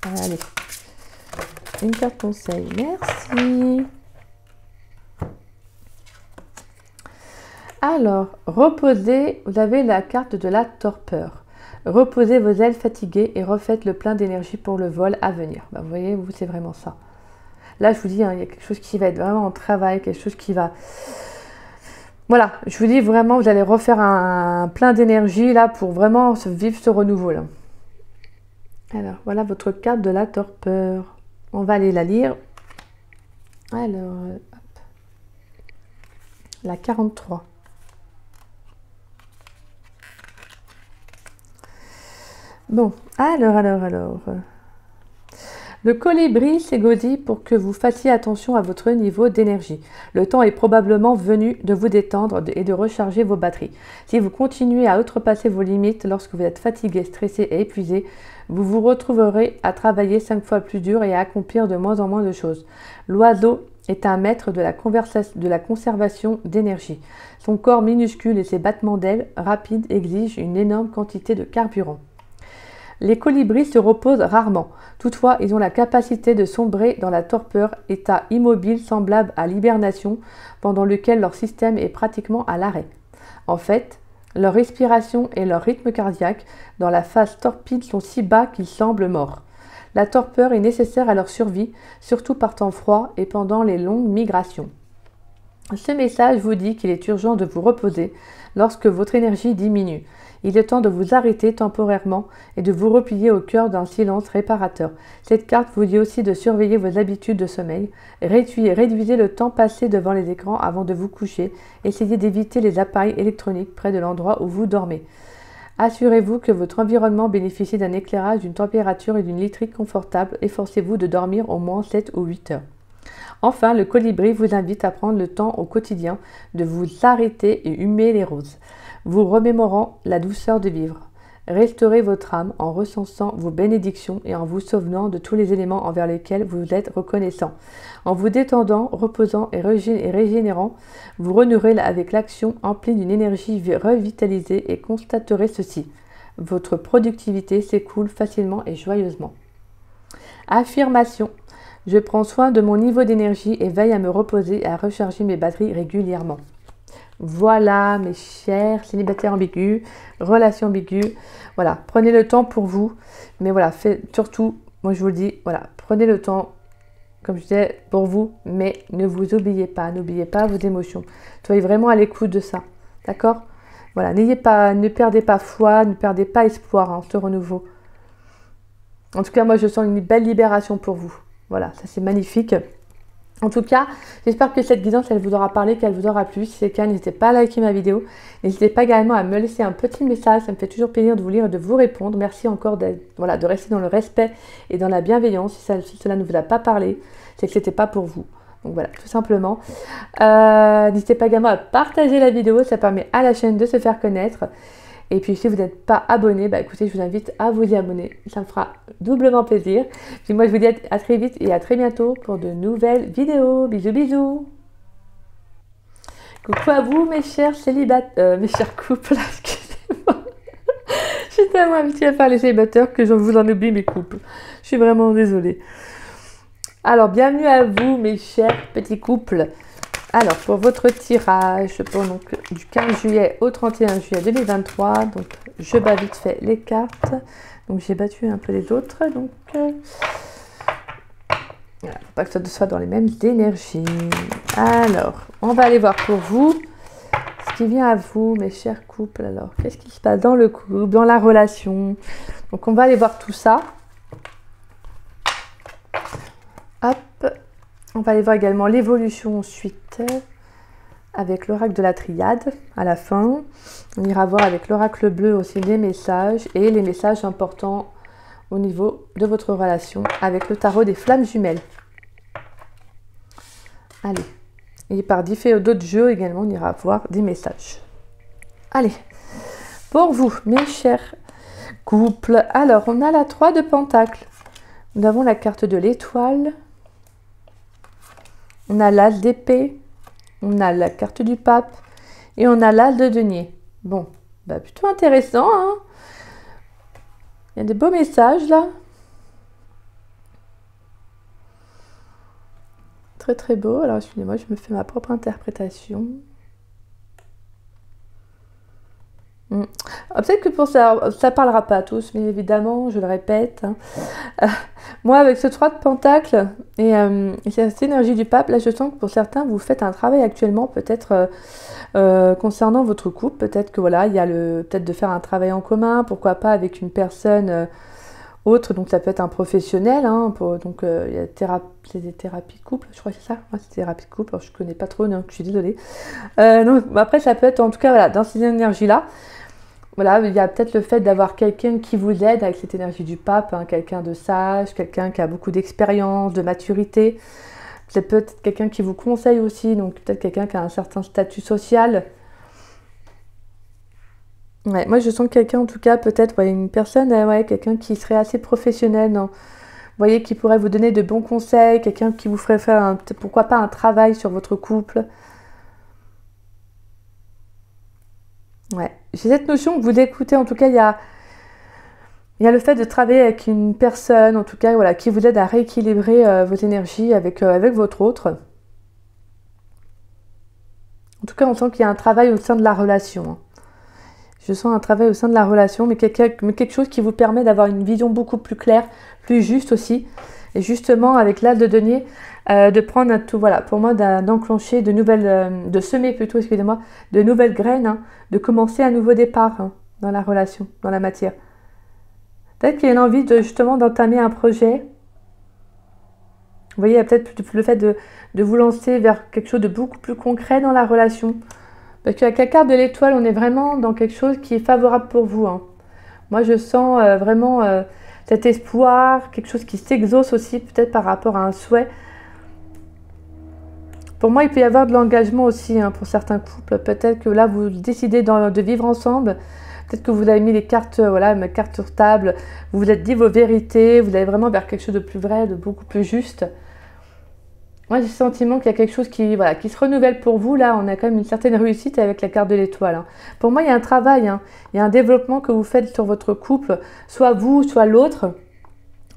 Allez, une carte conseil, merci. Alors, reposez, vous avez la carte de la torpeur. Reposez vos ailes fatiguées et refaites le plein d'énergie pour le vol à venir. Bah, vous voyez, vous, c'est vraiment ça. Là, je vous dis, hein, il y a quelque chose qui va être vraiment en travail, quelque chose qui va... Voilà, je vous dis vraiment, vous allez refaire un plein d'énergie là pour vraiment vivre ce renouveau là. Alors, voilà votre carte de la torpeur. On va aller la lire. Alors, hop. La 43. Bon, alors. Le colibri s'égodit pour que vous fassiez attention à votre niveau d'énergie. Le temps est probablement venu de vous détendre et de recharger vos batteries. Si vous continuez à outrepasser vos limites lorsque vous êtes fatigué, stressé et épuisé, vous vous retrouverez à travailler 5 fois plus dur et à accomplir de moins en moins de choses. L'oiseau est un maître de la conservation d'énergie. Son corps minuscule et ses battements d'ailes rapides exigent une énorme quantité de carburant. Les colibris se reposent rarement. Toutefois, ils ont la capacité de sombrer dans la torpeur, état immobile semblable à l'hibernation, pendant lequel leur système est pratiquement à l'arrêt. En fait, leur respiration et leur rythme cardiaque dans la phase torpide sont si bas qu'ils semblent morts. La torpeur est nécessaire à leur survie, surtout par temps froid et pendant les longues migrations. Ce message vous dit qu'il est urgent de vous reposer lorsque votre énergie diminue. Il est temps de vous arrêter temporairement et de vous replier au cœur d'un silence réparateur. Cette carte vous dit aussi de surveiller vos habitudes de sommeil. Réduisez le temps passé devant les écrans avant de vous coucher. Essayez d'éviter les appareils électroniques près de l'endroit où vous dormez. Assurez-vous que votre environnement bénéficie d'un éclairage, d'une température et d'une literie confortable. Efforcez-vous de dormir au moins 7 ou 8 heures. Enfin, le colibri vous invite à prendre le temps au quotidien de vous arrêter et humer les roses, vous remémorant la douceur de vivre. Restaurez votre âme en recensant vos bénédictions et en vous souvenant de tous les éléments envers lesquels vous êtes reconnaissant. En vous détendant, reposant et régénérant, vous renouerez avec l'action emplie d'une énergie revitalisée et constaterez ceci. Votre productivité s'écoule facilement et joyeusement. Affirmation. Je prends soin de mon niveau d'énergie et veille à me reposer et à recharger mes batteries régulièrement. Voilà, mes chers célibataires ambigus, relations ambiguës. Voilà, prenez le temps pour vous. Mais voilà, surtout, moi je vous le dis, voilà, prenez le temps, comme je disais, pour vous. Mais ne vous oubliez pas, n'oubliez pas vos émotions. Soyez vraiment à l'écoute de ça. D'accord? Voilà, ne perdez pas foi, ne perdez pas espoir en ce renouveau. En tout cas, moi je sens une belle libération pour vous. Voilà, ça c'est magnifique. En tout cas, j'espère que cette guidance, elle vous aura parlé, qu'elle vous aura plu. Si c'est le cas, n'hésitez pas à liker ma vidéo. N'hésitez pas également à me laisser un petit message. Ça me fait toujours plaisir de vous lire et de vous répondre. Merci encore de rester dans le respect et dans la bienveillance. Si cela ne vous a pas parlé, c'est que ce n'était pas pour vous. Donc voilà, tout simplement. N'hésitez pas également à partager la vidéo. Ça permet à la chaîne de se faire connaître. Et puis si vous n'êtes pas abonné, bah écoutez, je vous invite à vous y abonner. Ça me fera doublement plaisir. Puis moi, je vous dis à très vite et à très bientôt pour de nouvelles vidéos. Bisous, bisous. Coucou à vous, mes chers célibataires, mes chers couples. Excusez-moi. Je suis tellement habituée à faire les célibataires que je vous en oublie mes couples. Je suis vraiment désolée. Alors, bienvenue à vous, mes chers petits couples. Alors, pour votre tirage, donc, du 15 juillet au 31 juillet 2023, donc je bats vite fait les cartes. Donc, j'ai battu un peu les autres. Donc, voilà, faut pas que ça soit dans les mêmes énergies. Alors, on va aller voir pour vous ce qui vient à vous, mes chers couples. Alors, qu'est-ce qui se passe dans le couple, dans la relation? Donc, on va aller voir tout ça. Hop. On va aller voir également l'évolution ensuite avec l'oracle de la triade à la fin. On ira voir avec l'oracle bleu aussi les messages et les messages importants au niveau de votre relation avec le tarot des flammes jumelles. Allez, et par d'autres jeux également, on ira voir des messages. Allez, pour vous, mes chers couples, alors on a la 3 de Pentacles. Nous avons la carte de l'étoile. On a l'as d'épée, on a la carte du pape et on a l'as de denier. Bon, bah plutôt intéressant, hein? Il y a des beaux messages là. Très très beau. Alors excusez-moi, je me fais ma propre interprétation. Peut-être que pour ça parlera pas à tous, mais évidemment, je le répète. Hein. Moi, avec ce 3 de Pentacle et cette énergie du pape, là, je sens que pour certains, vous faites un travail actuellement, peut-être concernant votre couple. Peut-être que voilà, il y a peut-être de faire un travail en commun, pourquoi pas avec une personne autre. Donc, ça peut être un professionnel. Hein, donc, il y a des thérapies de couple, je crois que c'est ça. Ouais, c'est thérapie de couple. Alors, je connais pas trop, donc je suis désolée. Donc, après, ça peut être en tout cas voilà, dans ces énergies-là. Voilà, il y a peut-être le fait d'avoir quelqu'un qui vous aide avec cette énergie du pape, hein, quelqu'un de sage, quelqu'un qui a beaucoup d'expérience, de maturité. C'est peut-être quelqu'un qui vous conseille aussi, donc peut-être quelqu'un qui a un certain statut social. Ouais, moi, je sens quelqu'un, en tout cas, peut-être une personne, quelqu'un qui serait assez professionnel, non, vous voyez, qui pourrait vous donner de bons conseils, quelqu'un qui vous ferait faire, pourquoi pas, un travail sur votre couple. Ouais, j'ai cette notion que vous écoutez, en tout cas, il y a le fait de travailler avec une personne, en tout cas, voilà, qui vous aide à rééquilibrer vos énergies avec votre autre. En tout cas, on sent qu'il y a un travail au sein de la relation. Hein. Je sens un travail au sein de la relation, mais quelque chose qui vous permet d'avoir une vision beaucoup plus claire, plus juste aussi. Et justement, avec l'as de denier, de prendre un tout, voilà, pour moi, d'enclencher de nouvelles, de semer plutôt, excusez-moi, de nouvelles graines, hein, de commencer un nouveau départ hein, dans la relation, dans la matière. Peut-être qu'il y a une envie justement d'entamer un projet. Vous voyez, il y a peut-être le fait de vous lancer vers quelque chose de beaucoup plus concret dans la relation. Parce qu'avec la carte de l'étoile, on est vraiment dans quelque chose qui est favorable pour vous. Hein. Moi, je sens vraiment cet espoir, quelque chose qui s'exauce aussi, peut-être par rapport à un souhait. Pour moi, il peut y avoir de l'engagement aussi hein, pour certains couples. Peut-être que là, vous décidez de vivre ensemble. Peut-être que vous avez mis les cartes, voilà, mes cartes sur table. Vous vous êtes dit vos vérités. Vous allez vraiment vers quelque chose de plus vrai, de beaucoup plus juste. Moi, j'ai le sentiment qu'il y a quelque chose qui se renouvelle pour vous. Là, on a quand même une certaine réussite avec la carte de l'étoile. Hein. Pour moi, il y a un travail, hein. Il y a un développement que vous faites sur votre couple, soit vous, soit l'autre.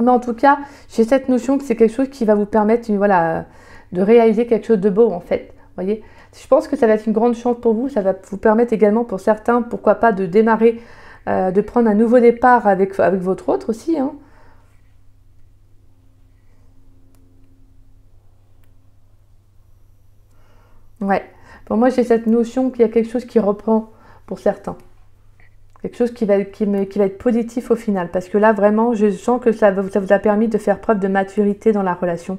Mais en tout cas, j'ai cette notion que c'est quelque chose qui va vous permettre de réaliser quelque chose de beau, en fait. Vous voyez, Je pense que ça va être une grande chance pour vous. Ça va vous permettre également pour certains, pourquoi pas, de démarrer, de prendre un nouveau départ avec votre autre aussi, hein. Ouais. Pour moi, j'ai cette notion qu'il y a quelque chose qui reprend pour certains. Quelque chose qui va être positif au final. Parce que là, vraiment, je sens que ça vous a permis de faire preuve de maturité dans la relation.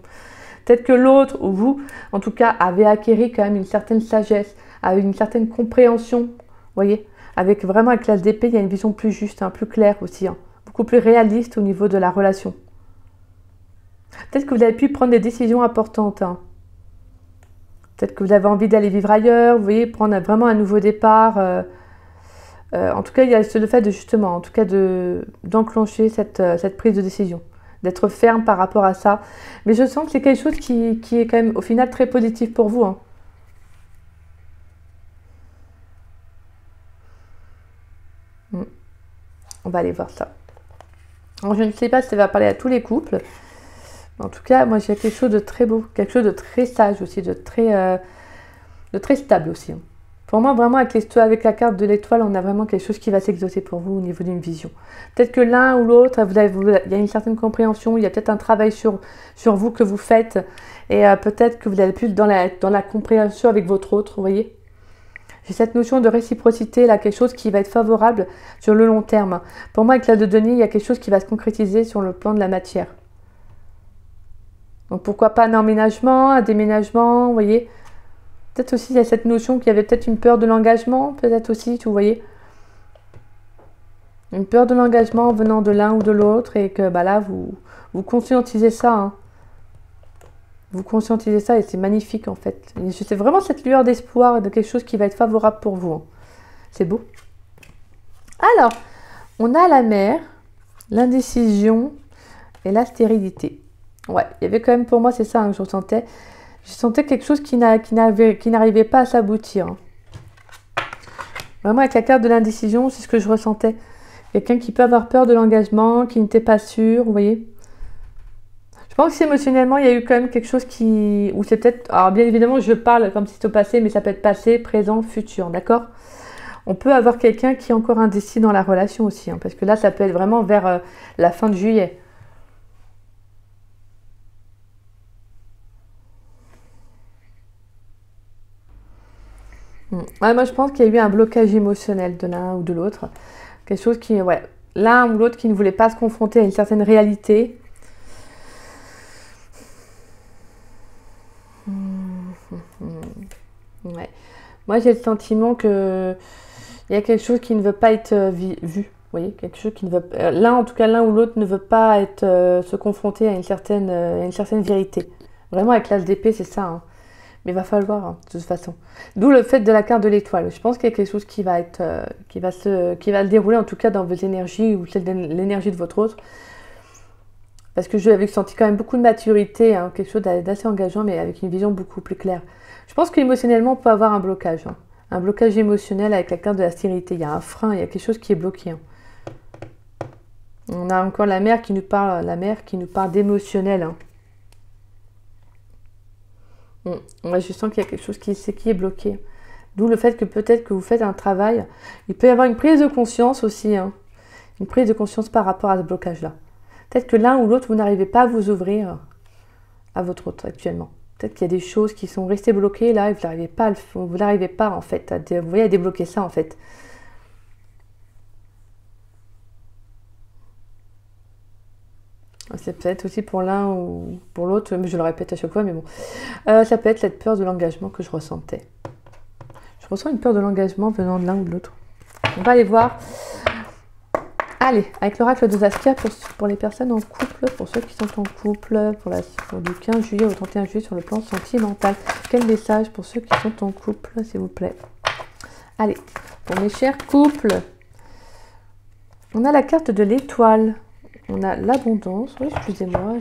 Peut-être que l'autre, ou vous, en tout cas, avez acquéri quand même une certaine sagesse, avec une certaine compréhension. Vous voyez, avec l'as d'épée, il y a une vision plus juste, hein, plus claire aussi. Hein, beaucoup plus réaliste au niveau de la relation. Peut-être que vous avez pu prendre des décisions importantes. Hein. Peut-être que vous avez envie d'aller vivre ailleurs, vous voyez, prendre vraiment un nouveau départ. En tout cas, il y a le fait de justement, en tout cas, d'enclencher cette prise de décision, d'être ferme par rapport à ça. Mais je sens que c'est quelque chose qui est quand même au final très positif pour vous. Hein. On va aller voir ça. Alors, je ne sais pas si ça va parler à tous les couples. En tout cas, moi j'ai quelque chose de très beau, quelque chose de très sage aussi, de très stable aussi. Hein. Pour moi, vraiment, avec la carte de l'étoile, on a vraiment quelque chose qui va s'exaucer pour vous au niveau d'une vision. Peut-être que l'un ou l'autre, il y a une certaine compréhension, il y a peut-être un travail sur vous que vous faites, et peut-être que vous allez plus dans la compréhension avec votre autre, vous voyez. J'ai cette notion de réciprocité, là, quelque chose qui va être favorable sur le long terme. Pour moi, avec l'as de denier, il y a quelque chose qui va se concrétiser sur le plan de la matière. Donc pourquoi pas un emménagement, un déménagement, vous voyez. Peut-être aussi il y a cette notion qu'il y avait peut-être une peur de l'engagement, peut-être aussi, vous voyez. Une peur de l'engagement venant de l'un ou de l'autre et que là, vous conscientisez ça. Hein. Vous conscientisez ça et c'est magnifique en fait. C'est vraiment cette lueur d'espoir de quelque chose qui va être favorable pour vous. Hein. C'est beau. Alors, on a la mer, l'indécision et la stérilité. Ouais, il y avait quand même pour moi, c'est ça hein, que je ressentais. Je sentais quelque chose qui n'arrivait pas à s'aboutir. Hein. Vraiment, avec la carte de l'indécision, c'est ce que je ressentais. Quelqu'un qui peut avoir peur de l'engagement, qui n'était pas sûr, vous voyez. Je pense qu'émotionnellement, il y a eu quand même quelque chose ou c'est peut-être... Alors, bien évidemment, je parle comme si c'était au passé, mais ça peut être passé, présent, futur, d'accord ? On peut avoir quelqu'un qui est encore indécis dans la relation aussi, hein, parce que là, ça peut être vraiment vers la fin de juillet. Ouais, moi, je pense qu'il y a eu un blocage émotionnel de l'un ou de l'autre. Quelque chose ouais, l'un ou l'autre qui ne voulait pas se confronter à une certaine réalité. Ouais. Moi, j'ai le sentiment que il y a quelque chose qui ne veut pas être vu. Vous voyez, quelque chose qui ne veut en tout cas, l'un ou l'autre ne veut pas être se confronter à une certaine vérité. Vraiment, avec l'as d'épée, c'est ça. Hein. Mais il va falloir, hein, de toute façon. D'où le fait de la carte de l'étoile. Je pense qu'il y a quelque chose qui va se dérouler, en tout cas dans vos énergies ou l'énergie de votre autre. Parce que j'avais senti quand même beaucoup de maturité, hein, quelque chose d'assez engageant, mais avec une vision beaucoup plus claire. Je pense qu'émotionnellement, on peut avoir un blocage. Hein. Un blocage émotionnel avec la carte de la stérilité. Il y a un frein, il y a quelque chose qui est bloqué. Hein. On a encore la mer qui nous parle d'émotionnel. Hein. Moi, je sens qu'il y a quelque chose qui est bloqué. D'où le fait que peut-être que vous faites un travail. Il peut y avoir une prise de conscience aussi. Hein. Une prise de conscience par rapport à ce blocage-là. Peut-être que l'un ou l'autre, vous n'arrivez pas à vous ouvrir à votre autre actuellement. Peut-être qu'il y a des choses qui sont restées bloquées là et vous n'arrivez pas en fait à débloquer ça en fait. C'est peut-être aussi pour l'un ou pour l'autre, mais je le répète à chaque fois, mais bon. Ça peut être cette peur de l'engagement que je ressentais. Je ressens une peur de l'engagement venant de l'un ou de l'autre. On va aller voir. Allez, avec l'oracle de Saskia pour les personnes en couple, pour ceux qui sont en couple, pour du 15 juillet au 31 juillet sur le plan sentimental. Quel message pour ceux qui sont en couple, s'il vous plaît? Allez, pour mes chers couples, on a la carte de l'étoile. On a l'abondance. Oui, excusez-moi,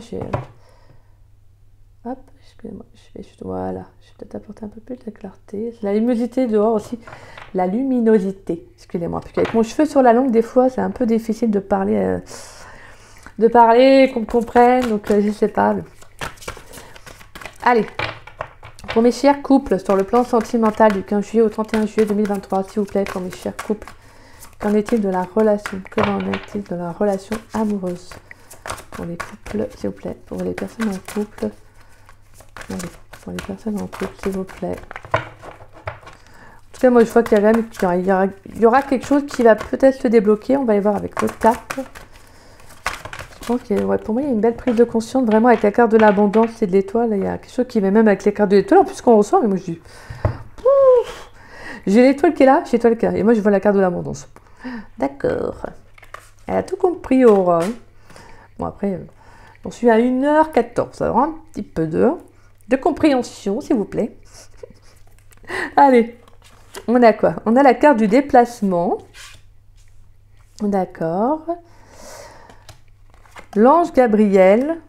hop, excusez-moi, voilà, je vais peut-être apporter un peu plus de clarté. C'est la luminosité dehors aussi. La luminosité, excusez-moi. Parce qu'avec mon cheveu sur la langue, des fois, c'est un peu difficile de parler, qu'on me comprenne. Donc, je sais pas. Mais... Allez, Pour mes chers couples, sur le plan sentimental du 15 juillet au 31 juillet 2023, s'il vous plaît, pour mes chers couples, qu'en est-il de la relation? Que en est-il de la relation amoureuse? Pour les couples, s'il vous plaît. Pour les personnes en couple. Allez, pour les personnes en couple, s'il vous plaît. En tout cas, moi, je vois qu'il y a même, il y aura quelque chose qui va peut-être se débloquer. On va y voir avec votre carte. Je pense que, ouais, pour moi, il y a une belle prise de conscience, vraiment, avec la carte de l'abondance et de l'étoile. Il y a quelque chose qui va même avec les cartes de l'étoile. En plus, qu'on ressort, mais moi, je dis... J'ai l'étoile qui est là, j'ai l'étoile qui est là. Et moi, je vois la carte de l'abondance. D'accord. Elle a tout compris, Aura. Bon, après, j'en suis à 1h14. Ça aura un petit peu de compréhension, s'il vous plaît. Allez, on a quoi? On a la carte du déplacement. D'accord. L'ange Gabriel,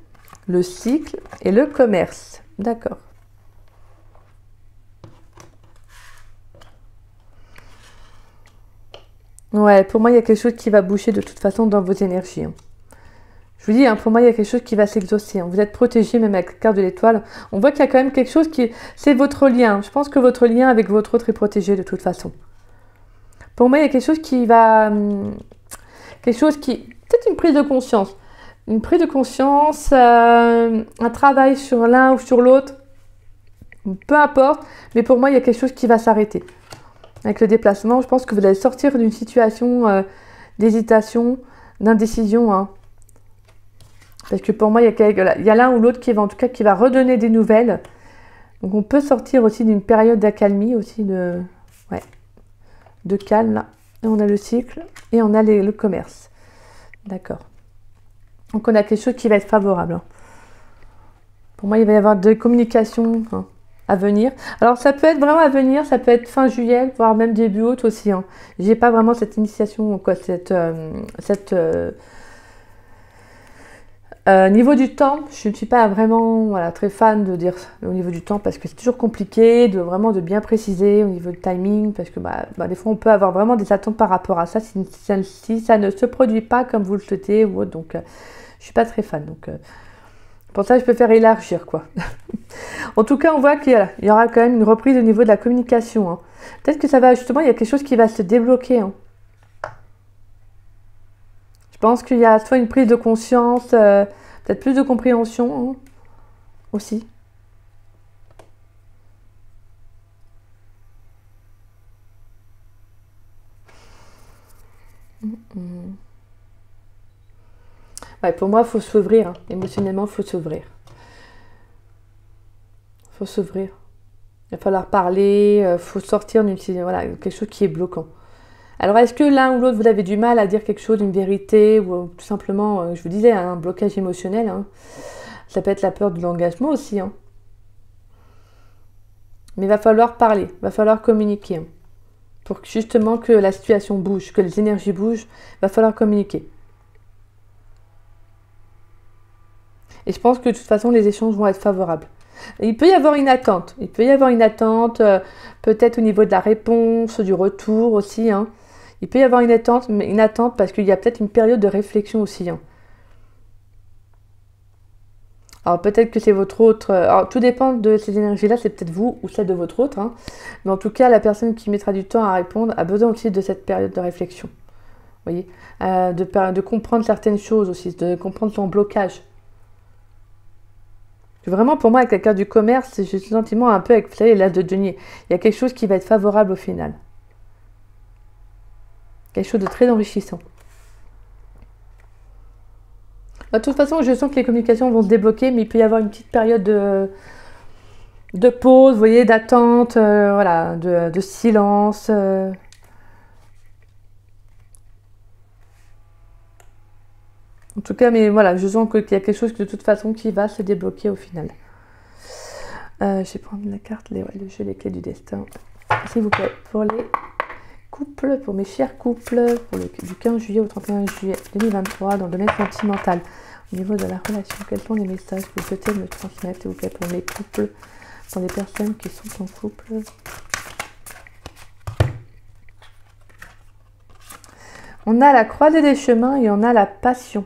le cycle et le commerce. D'accord. Ouais, pour moi, il y a quelque chose qui va bouger de toute façon dans vos énergies. Hein. Je vous dis, hein, pour moi, il y a quelque chose qui va s'exaucer. Hein. Vous êtes protégé, même avec la carte de l'étoile. On voit qu'il y a quand même quelque chose qui... C'est votre lien. Je pense que votre lien avec votre autre est protégé de toute façon. Pour moi, il y a quelque chose qui va... Quelque chose qui... Peut-être une prise de conscience. Une prise de conscience, un travail sur l'un ou sur l'autre. Peu importe. Mais pour moi, il y a quelque chose qui va s'arrêter. Avec le déplacement, je pense que vous allez sortir d'une situation d'hésitation, d'indécision. Hein. Parce que pour moi, il y a l'un ou l'autre qui va, en tout cas, qui va redonner des nouvelles. Donc, on peut sortir aussi d'une période d'accalmie, aussi de calme, là. Et on a le cycle et on a le commerce. D'accord. Donc, on a quelque chose qui va être favorable. Hein. Pour moi, il va y avoir des communications... Hein. À venir. Alors ça peut être vraiment à venir, ça peut être fin juillet, voire même début août aussi. Hein. J'ai pas vraiment cette initiation, quoi, niveau du temps, je ne suis pas vraiment très fan de dire au niveau du temps parce que c'est toujours compliqué de vraiment de bien préciser au niveau du timing parce que des fois on peut avoir vraiment des attentes par rapport à ça si ça ne se produit pas comme vous le souhaitez ou autre. Donc je suis pas très fan. Donc pour ça, je peux faire élargir, quoi. En tout cas, on voit qu'il y aura quand même une reprise au niveau de la communication. Hein. Peut-être que ça va, justement, il y a quelque chose qui va se débloquer. Hein. Je pense qu'il y a soit une prise de conscience, peut-être plus de compréhension hein, aussi. Ouais, pour moi, il faut s'ouvrir. Hein. Émotionnellement, il faut s'ouvrir. Il faut s'ouvrir. Il va falloir parler, il faut sortir d'une quelque chose qui est bloquant. Alors, est-ce que l'un ou l'autre, vous avez du mal à dire quelque chose, une vérité, ou tout simplement, je vous disais, un blocage émotionnel hein. Ça peut être la peur de l'engagement aussi. Hein. Mais il va falloir parler, il va falloir communiquer. Hein. Pour que, justement que la situation bouge, que les énergies bougent, il va falloir communiquer. Et je pense que de toute façon, les échanges vont être favorables. Il peut y avoir une attente. Il peut y avoir une attente, peut-être au niveau de la réponse, du retour aussi. Hein. Il peut y avoir une attente parce qu'il y a peut-être une période de réflexion aussi. Hein. Alors peut-être que c'est votre autre... Alors tout dépend de ces énergies-là, c'est peut-être vous ou celle de votre autre. Hein. Mais en tout cas, la personne qui mettra du temps à répondre a besoin aussi de cette période de réflexion. Vous voyez de comprendre certaines choses aussi, de comprendre son blocage. Vraiment, pour moi, avec la carte du commerce, j'ai ce sentiment un peu avec, vous savez, l'as de denier. Il y a quelque chose qui va être favorable au final. Quelque chose de très enrichissant. De toute façon, je sens que les communications vont se débloquer, mais il peut y avoir une petite période de pause, vous voyez, d'attente, de silence. En tout cas, mais voilà, je sens qu'il y a quelque chose de toute façon qui va se débloquer au final. Je vais prendre la carte, le jeu des clés du destin. S'il vous plaît, pour les couples, pour mes chers couples, du 15 juillet au 31 juillet 2023, dans le domaine sentimental. Au niveau de la relation, quels sont les messages que vous souhaitez me transmettre, s'il vous plaît, pour mes couples, pour les personnes qui sont en couple. On a la croisée des chemins et on a la passion.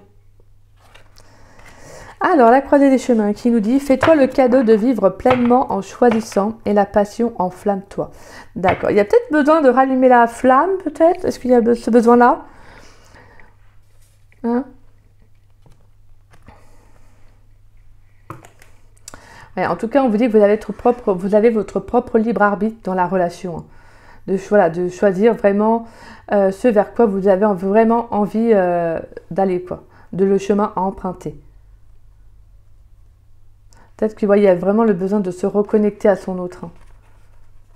Alors, la croisée des chemins qui nous dit: fais-toi le cadeau de vivre pleinement en choisissant et la passion enflamme-toi. D'accord. Il y a peut-être besoin de rallumer la flamme, peut-être. Est-ce qu'il y a ce besoin-là, hein? Ouais, en tout cas, on vous dit que vous avez votre propre libre arbitre dans la relation, hein. Voilà, de choisir vraiment ce vers quoi vous avez vraiment envie d'aller, quoi. De le chemin à emprunter. Peut-être qu'il y a vraiment le besoin de se reconnecter à son autre, hein.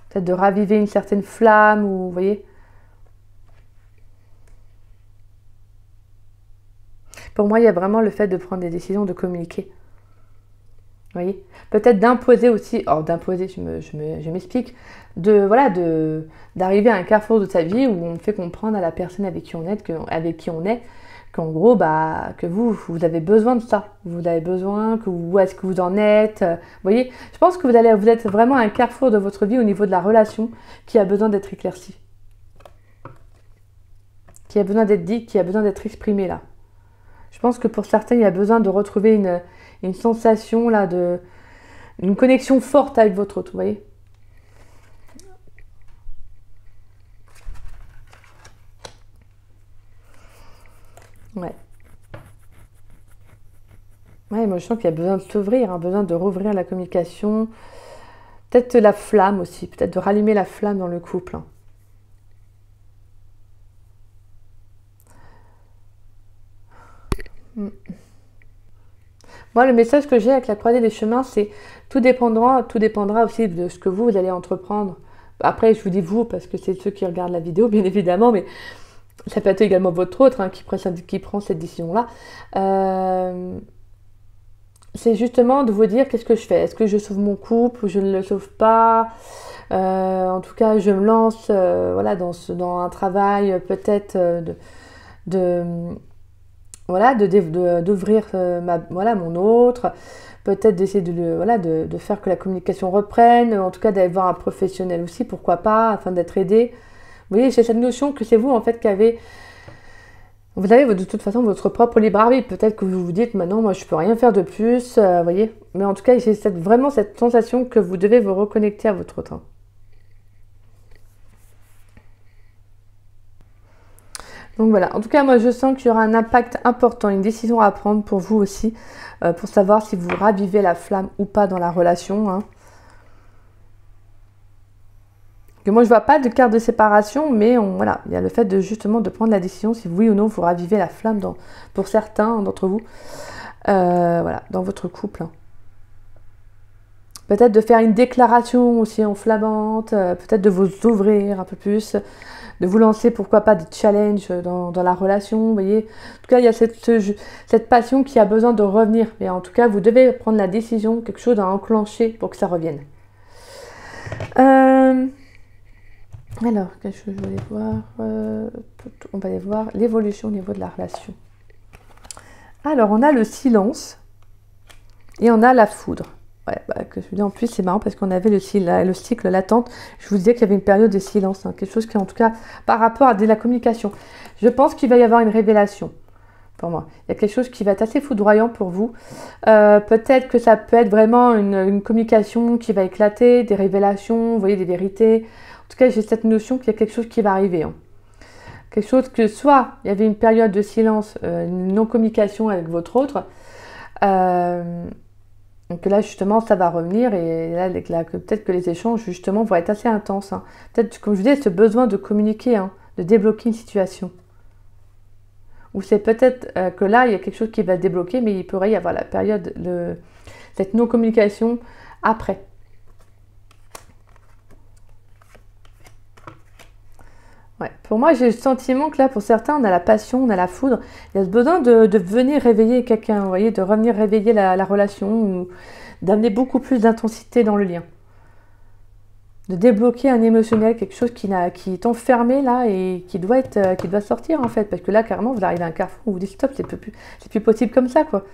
Peut-être de raviver une certaine flamme, ou vous voyez. Pour moi, il y a vraiment le fait de prendre des décisions, de communiquer. Vous voyez, peut-être d'imposer aussi, d'imposer, je m'explique, voilà, d'arriver à un carrefour de sa vie où on fait comprendre à la personne avec qui on est, qu'en gros, que vous avez besoin de ça. Vous avez besoin, où est-ce que vous en êtes. Vous voyez, je pense que vous êtes vraiment à un carrefour de votre vie au niveau de la relation qui a besoin d'être éclairci, qui a besoin d'être dit, qui a besoin d'être exprimé là. Je pense que pour certains, il y a besoin de retrouver une sensation là, une connexion forte avec votre autre, vous voyez. Ouais. Ouais, moi je sens qu'il y a besoin de s'ouvrir, hein, besoin de rouvrir la communication. Peut-être la flamme aussi, peut-être de rallumer la flamme dans le couple, hein. Mm. Moi, le message que j'ai avec la croisée des chemins, c'est tout dépendra aussi de ce que vous allez entreprendre. Après, je vous dis vous, parce que c'est ceux qui regardent la vidéo, bien évidemment, mais ça peut être également votre autre, hein, qui prend cette décision-là. C'est justement de vous dire: qu'est-ce que je fais? Est-ce que je sauve mon couple ou je ne le sauve pas? En tout cas, je me lance voilà, dans un travail peut-être de voilà, d'ouvrir voilà, mon autre, peut-être d'essayer voilà, de faire que la communication reprenne, en tout cas d'aller voir un professionnel aussi, pourquoi pas, afin d'être aidé. Vous voyez, j'ai cette notion que c'est vous en fait vous avez de toute façon votre propre libre arbitre. Peut-être que vous vous dites: maintenant moi je peux rien faire de plus, vous voyez. Mais en tout cas, j'ai vraiment cette sensation que vous devez vous reconnecter à votre autre. Donc voilà, en tout cas moi je sens qu'il y aura un impact important, une décision à prendre pour vous aussi, pour savoir si vous ravivez la flamme ou pas dans la relation, hein. Que moi je vois pas de carte de séparation, mais voilà, il y a le fait de justement de prendre la décision si oui ou non vous ravivez la flamme pour certains d'entre vous, voilà, dans votre couple, hein. Peut-être de faire une déclaration aussi enflammante, peut-être de vous ouvrir un peu plus, de vous lancer, pourquoi pas, des challenges dans la relation, vous voyez. En tout cas, il y a cette passion qui a besoin de revenir. Et en tout cas, vous devez prendre la décision, quelque chose à enclencher pour que ça revienne. Alors, qu'est-ce que je voulais voir, on va aller voir l'évolution au niveau de la relation. Alors, on a le silence et on a la foudre. Ouais, que je vous dis en plus, c'est marrant parce qu'on avait le cycle l'attente. Je vous disais qu'il y avait une période de silence, hein, quelque chose qui, en tout cas, par rapport à la communication. Je pense qu'il va y avoir une révélation pour moi. Il y a quelque chose qui va être assez foudroyant pour vous. Peut-être que ça peut être vraiment une communication qui va éclater, des révélations, vous voyez, des vérités. En tout cas, j'ai cette notion qu'il y a quelque chose qui va arriver, hein. Quelque chose que soit il y avait une période de silence, une non-communication avec votre autre. Donc là, justement, ça va revenir et là peut-être que les échanges, justement, vont être assez intenses, hein. Peut-être, comme je vous disais, ce besoin de communiquer, hein, de débloquer une situation. Ou c'est peut-être que là, il y a quelque chose qui va débloquer, mais il pourrait y avoir la période, cette non-communication après. Ouais. Pour moi, j'ai le sentiment que là, pour certains, on a la passion, on a la foudre. Il y a ce besoin de venir réveiller quelqu'un, vous voyez, de revenir réveiller la relation, ou d'amener beaucoup plus d'intensité dans le lien. De débloquer un émotionnel, quelque chose qui est enfermé là et qui doit sortir en fait. Parce que là, carrément, vous arrivez à un carrefour où vous dites: stop, c'est plus possible comme ça, quoi.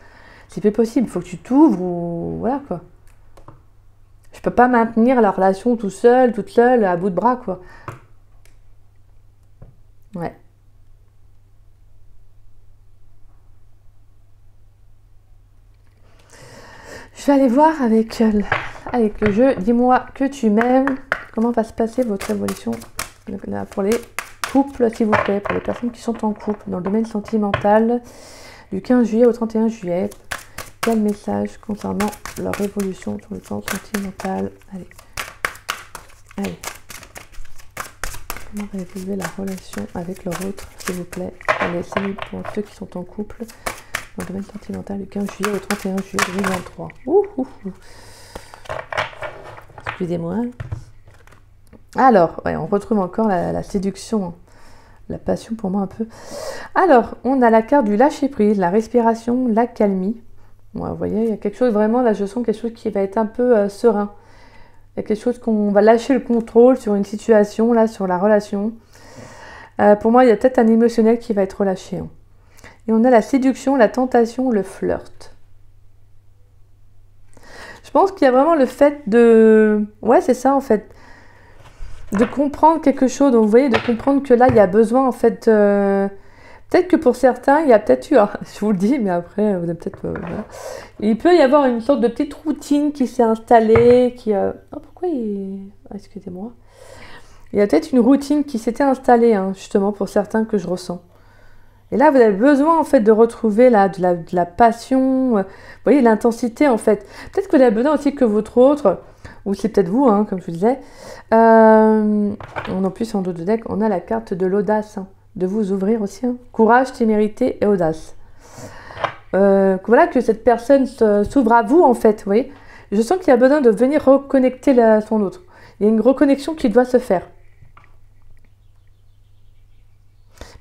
C'est plus possible, il faut que tu t'ouvres, ou voilà, quoi. Je peux pas maintenir la relation toute seule, à bout de bras, quoi. Ouais. Je vais aller voir avec le jeu. Dis-moi que tu m'aimes. Comment va se passer votre évolution là, pour les couples, s'il vous plaît, pour les personnes qui sont en couple dans le domaine sentimental du 15 juillet au 31 juillet. Quel message concernant leur évolution sur le plan sentimental? Allez. Comment va évoluer la relation avec leur autre, s'il vous plaît? Allez, c'est pour ceux qui sont en couple dans le domaine sentimental du 15 juillet au 31 juillet 2023. Excusez-moi. Alors, ouais, on retrouve encore la séduction, hein. La passion pour moi un peu. Alors, on a la carte du lâcher-prise, la respiration, l'accalmie. Ouais, vous voyez, il y a quelque chose vraiment, là je sens quelque chose qui va être un peu serein. Il y a quelque chose qu'on va lâcher le contrôle sur une situation, là, sur la relation. Pour moi, il y a peut-être un émotionnel qui va être relâché, hein. Et on a la séduction, la tentation, le flirt. Je pense qu'il y a vraiment le fait de... Ouais, c'est ça en fait. De comprendre quelque chose. Donc, vous voyez, de comprendre que là, il y a besoin en fait... Peut-être que pour certains, il y a peut-être eu... Alors, je vous le dis, mais après, vous avez peut-être... Voilà. Il peut y avoir une sorte de petite routine qui s'est installée, qui... Oh, pourquoi il... Ah, excusez-moi. Il y a peut-être une routine qui s'était installée, hein, justement, pour certains que je ressens. Et là, vous avez besoin, en fait, de retrouver de la passion, vous voyez, l'intensité, en fait. Peut-être que vous avez besoin aussi que votre autre, ou c'est peut-être vous, hein, comme je vous disais. En plus, en dos de deck, on a la carte de l'audace, hein, de vous ouvrir aussi. Hein. Courage, témérité et audace. Voilà, que cette personne s'ouvre à vous, en fait, vous voyez. Je sens qu'il y a besoin de venir reconnecter son autre. Il y a une reconnexion qui doit se faire.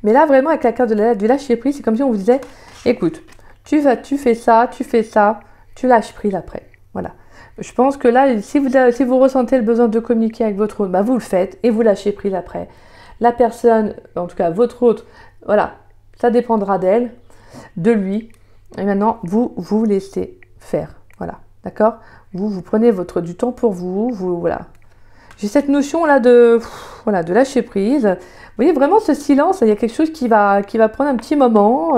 Mais là, vraiment, avec la carte du lâcher-prise, c'est comme si on vous disait, écoute, tu fais ça, tu lâches prise après. Voilà. Je pense que là, si vous ressentez le besoin de communiquer avec votre autre, bah, vous le faites et vous lâchez prise après. La personne, en tout cas votre autre, voilà, ça dépendra d'elle, de lui. Et maintenant, vous laissez faire. Voilà, d'accord? Vous prenez du temps pour vous, voilà. J'ai cette notion là de lâcher prise. Vous voyez vraiment ce silence, il y a quelque chose qui va prendre un petit moment.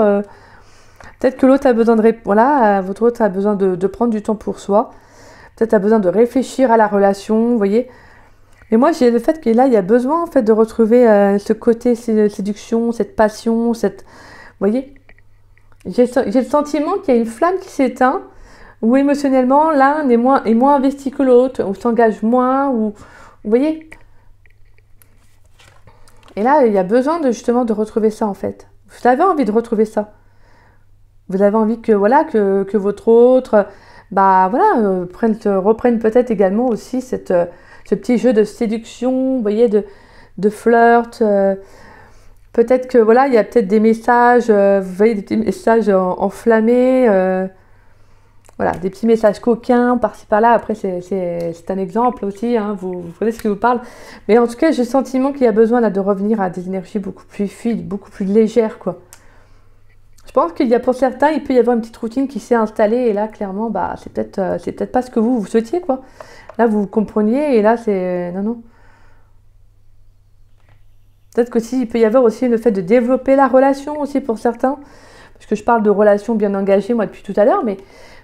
Peut-être que l'autre a besoin votre autre a besoin de prendre du temps pour soi. Peut-être a besoin de réfléchir à la relation, vous voyez. Et moi, j'ai le fait que là, il y a besoin en fait de retrouver ce côté séduction, cette passion, vous voyez. J'ai le sentiment qu'il y a une flamme qui s'éteint, où émotionnellement, l'un est moins investi que l'autre, ou s'engage moins, ou vous voyez. Et là, il y a besoin justement de retrouver ça en fait. Vous avez envie de retrouver ça. Vous avez envie que votre autre, reprenne peut-être également aussi ce petit jeu de séduction, vous voyez, de flirt. Peut-être que voilà, il y a peut-être des messages, vous voyez, des petits messages enflammés. Voilà, des petits messages coquins par-ci par-là. Après, c'est un exemple aussi, hein, vous connaissez ce qui vous parle. Mais en tout cas, j'ai le sentiment qu'il y a besoin là, de revenir à des énergies beaucoup plus fluides, beaucoup plus légères, quoi. Je pense qu'il y a pour certains, il peut y avoir une petite routine qui s'est installée. Et là, clairement, c'est peut-être pas ce que vous souhaitiez, quoi. Là, vous compreniez et là, c'est... Non. Peut-être qu'aussi, il peut y avoir aussi le fait de développer la relation aussi pour certains. Parce que je parle de relations bien engagées, moi, depuis tout à l'heure, mais...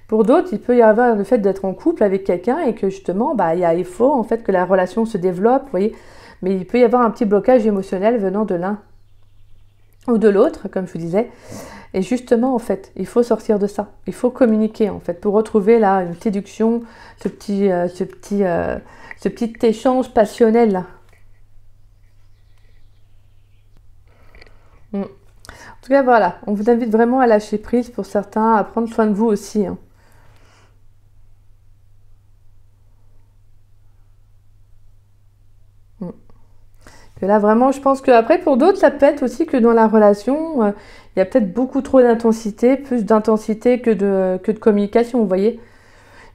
Pour d'autres, il peut y avoir le fait d'être en couple avec quelqu'un et que justement, il faut en fait que la relation se développe, vous voyez. Mais il peut y avoir un petit blocage émotionnel venant de l'un ou de l'autre, comme je vous disais. Et justement, en fait, il faut sortir de ça. Il faut communiquer, en fait, pour retrouver là une séduction, ce petit échange passionnel là. En tout cas, voilà, on vous invite vraiment à lâcher prise pour certains, à prendre soin de vous aussi, hein. Et là, vraiment, je pense qu'après, pour d'autres, ça peut être aussi que dans la relation, il y a peut-être beaucoup trop d'intensité, plus d'intensité que de communication, vous voyez.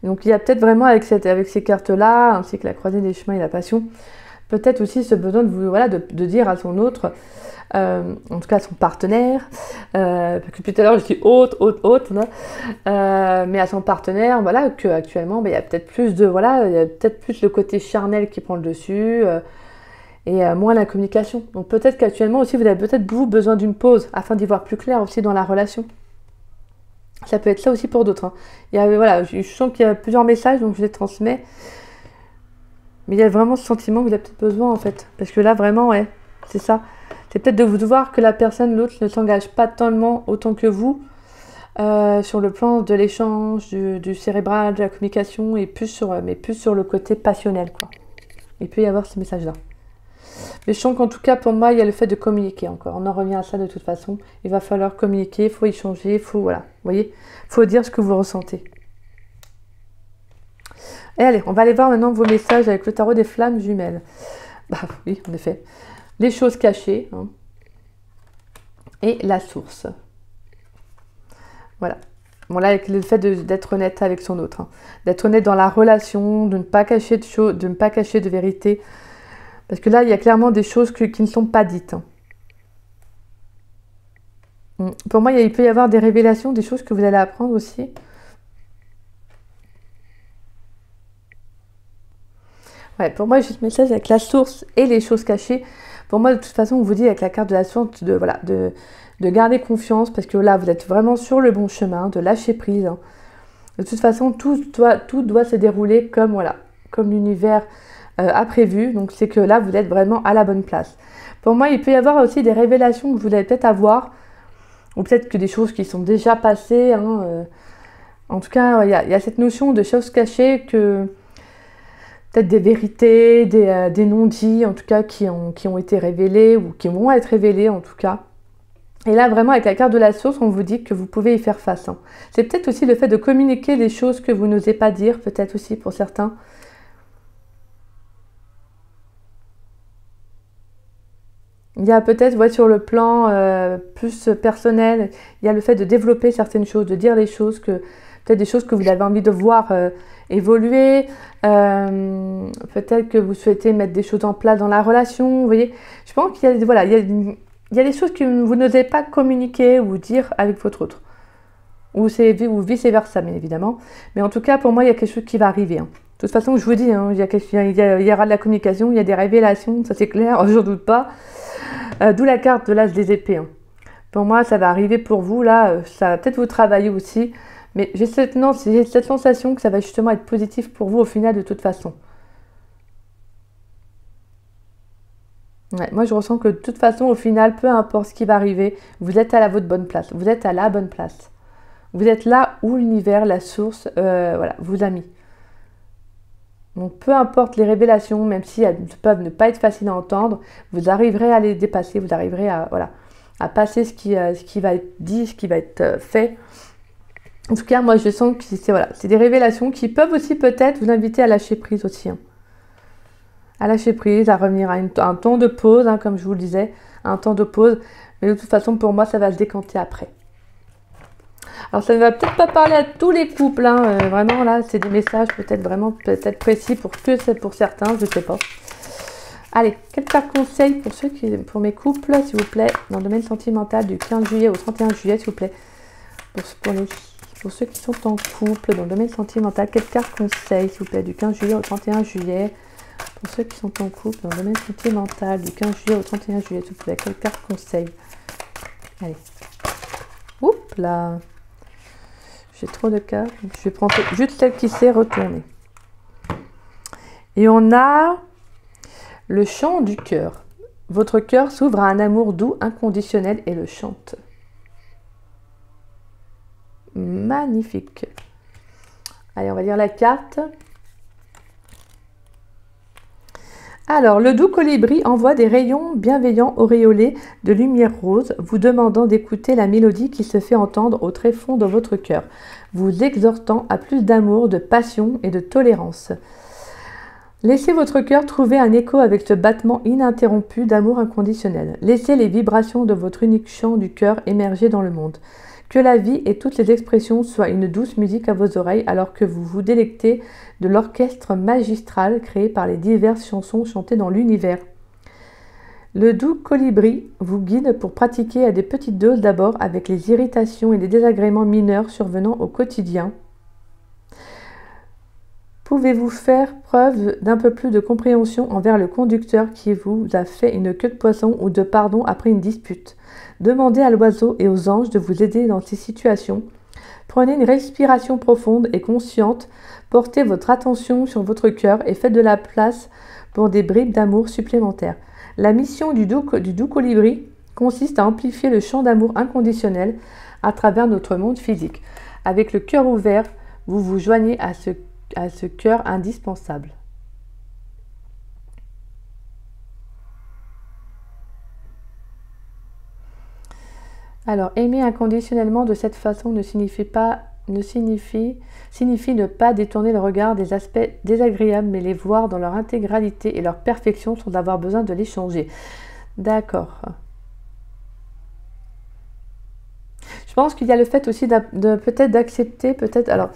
Donc, il y a peut-être vraiment, avec ces cartes-là, ainsi que la croisée des chemins et la passion, peut-être aussi ce besoin de dire à son autre, en tout cas à son partenaire, parce que tout à l'heure, je dis autre, mais à son partenaire, voilà, qu'actuellement, il y a peut-être plus il y a peut-être plus le côté charnel qui prend le dessus, et moins la communication. Donc peut-être qu'actuellement aussi, vous avez peut-être besoin d'une pause afin d'y voir plus clair aussi dans la relation. Ça peut être ça aussi pour d'autres, hein. Il y a, voilà, je sens qu'il y a plusieurs messages, donc je les transmets. Mais il y a vraiment ce sentiment que vous avez peut-être besoin, en fait. Parce que là, vraiment, ouais, c'est ça. C'est peut-être de vous voir que la personne, l'autre, ne s'engage pas tellement autant que vous sur le plan de l'échange, du cérébral, de la communication, et mais plus sur le côté passionnel, quoi. Il peut y avoir ce message-là. Mais je sens qu'en tout cas, pour moi, il y a le fait de communiquer encore. On en revient à ça de toute façon. Il va falloir communiquer, il faut échanger, il faut, voilà, vous voyez, faut dire ce que vous ressentez. Et allez, on va aller voir maintenant vos messages avec le tarot des flammes jumelles. Bah oui, en effet. Les choses cachées, hein, et la source. Voilà. Bon, là, avec le fait d'être honnête avec son autre, hein, d'être honnête dans la relation, de ne pas cacher de choses, de ne pas cacher de vérité. Parce que là, il y a clairement des choses qui ne sont pas dites, hein. Pour moi, il peut y avoir des révélations, des choses que vous allez apprendre aussi. Ouais, pour moi, juste message avec la source et les choses cachées. Pour moi, de toute façon, on vous dit avec la carte de la source voilà, de garder confiance parce que là, vous êtes vraiment sur le bon chemin, de lâcher prise, hein. De toute façon, tout doit se dérouler comme, voilà, comme l'univers a prévu. Donc, c'est que là, vous êtes vraiment à la bonne place. Pour moi, il peut y avoir aussi des révélations que vous allez peut-être avoir, ou peut-être que des choses qui sont déjà passées, hein, en tout cas, il y a cette notion de choses cachées que... Peut-être des vérités, des non-dits, en tout cas, qui ont été révélés ou qui vont être révélés, en tout cas. Et là, vraiment, avec la carte de la source, on vous dit que vous pouvez y faire face, hein. C'est peut-être aussi le fait de communiquer les choses que vous n'osez pas dire, peut-être aussi pour certains. Il y a peut-être, ouais, sur le plan plus personnel, il y a le fait de développer certaines choses, de dire les choses que... Peut-être des choses que vous avez envie de voir évoluer. Peut-être que vous souhaitez mettre des choses en place dans la relation. Vous voyez, je pense qu'il y a, voilà, il y a des choses que vous n'osez pas communiquer ou dire avec votre autre. Ou vice-versa, bien évidemment. Mais en tout cas, pour moi, il y a quelque chose qui va arriver, hein. De toute façon, je vous dis, hein, il y aura de la communication, il y a des révélations, ça c'est clair, je n'en doute pas. D'où la carte de l'As des épées, hein. Pour moi, ça va arriver pour vous, là. Ça va peut-être vous travailler aussi. Mais j'ai cette sensation que ça va justement être positif pour vous au final de toute façon. Ouais, moi je ressens que de toute façon au final, peu importe ce qui va arriver, vous êtes à votre bonne place. Vous êtes à la bonne place. Vous êtes là où l'univers, la source, voilà, vous a mis. Donc peu importe les révélations, même si elles peuvent ne pas être faciles à entendre, vous arriverez à les dépasser, vous arriverez à, voilà, à passer ce qui va être dit, ce qui va être fait. En tout cas, moi, je sens que c'est des révélations qui peuvent aussi peut-être vous inviter à lâcher prise aussi, hein. À lâcher prise, à revenir à un temps de pause, hein, comme je vous le disais, un temps de pause. Mais de toute façon, pour moi, ça va se décanter après. Alors, ça ne va peut-être pas parler à tous les couples, hein, vraiment, là, c'est des messages peut-être précis pour certains, je ne sais pas. Allez, quelques conseils pour mes couples, s'il vous plaît, dans le domaine sentimental du 15 juillet au 31 juillet, s'il vous plaît. Pour ceux qui sont en couple, dans le domaine sentimental, quelques cartes conseils, s'il vous plaît, du 15 juillet au 31 juillet. Pour ceux qui sont en couple, dans le domaine sentimental, du 15 juillet au 31 juillet, s'il vous plaît, quelques cartes conseils. Allez. Oups là. J'ai trop de cartes. Je vais prendre juste celle qui s'est retournée. Et on a le chant du cœur. Votre cœur s'ouvre à un amour doux, inconditionnel et le chante. Magnifique. Allez, on va lire la carte. Alors, le doux colibri envoie des rayons bienveillants auréolés de lumière rose, vous demandant d'écouter la mélodie qui se fait entendre au tréfonds de votre cœur, vous exhortant à plus d'amour, de passion et de tolérance. Laissez votre cœur trouver un écho avec ce battement ininterrompu d'amour inconditionnel. Laissez les vibrations de votre unique chant du cœur émerger dans le monde. Que la vie et toutes les expressions soient une douce musique à vos oreilles alors que vous vous délectez de l'orchestre magistral créé par les diverses chansons chantées dans l'univers. Le doux colibri vous guide pour pratiquer à des petites doses d'abord avec les irritations et les désagréments mineurs survenant au quotidien. Pouvez-vous faire preuve d'un peu plus de compréhension envers le conducteur qui vous a fait une queue de poisson ou de pardon après une dispute? Demandez à l'oiseau et aux anges de vous aider dans ces situations. Prenez une respiration profonde et consciente. Portez votre attention sur votre cœur et faites de la place pour des bribes d'amour supplémentaires. La mission du doux colibri consiste à amplifier le champ d'amour inconditionnel à travers notre monde physique. Avec le cœur ouvert, vous vous joignez à ce cœur indispensable. Alors, aimer inconditionnellement de cette façon signifie ne pas détourner le regard des aspects désagréables, mais les voir dans leur intégralité et leur perfection sans avoir besoin de les changer. D'accord. Je pense qu'il y a le fait aussi peut-être d'accepter, alors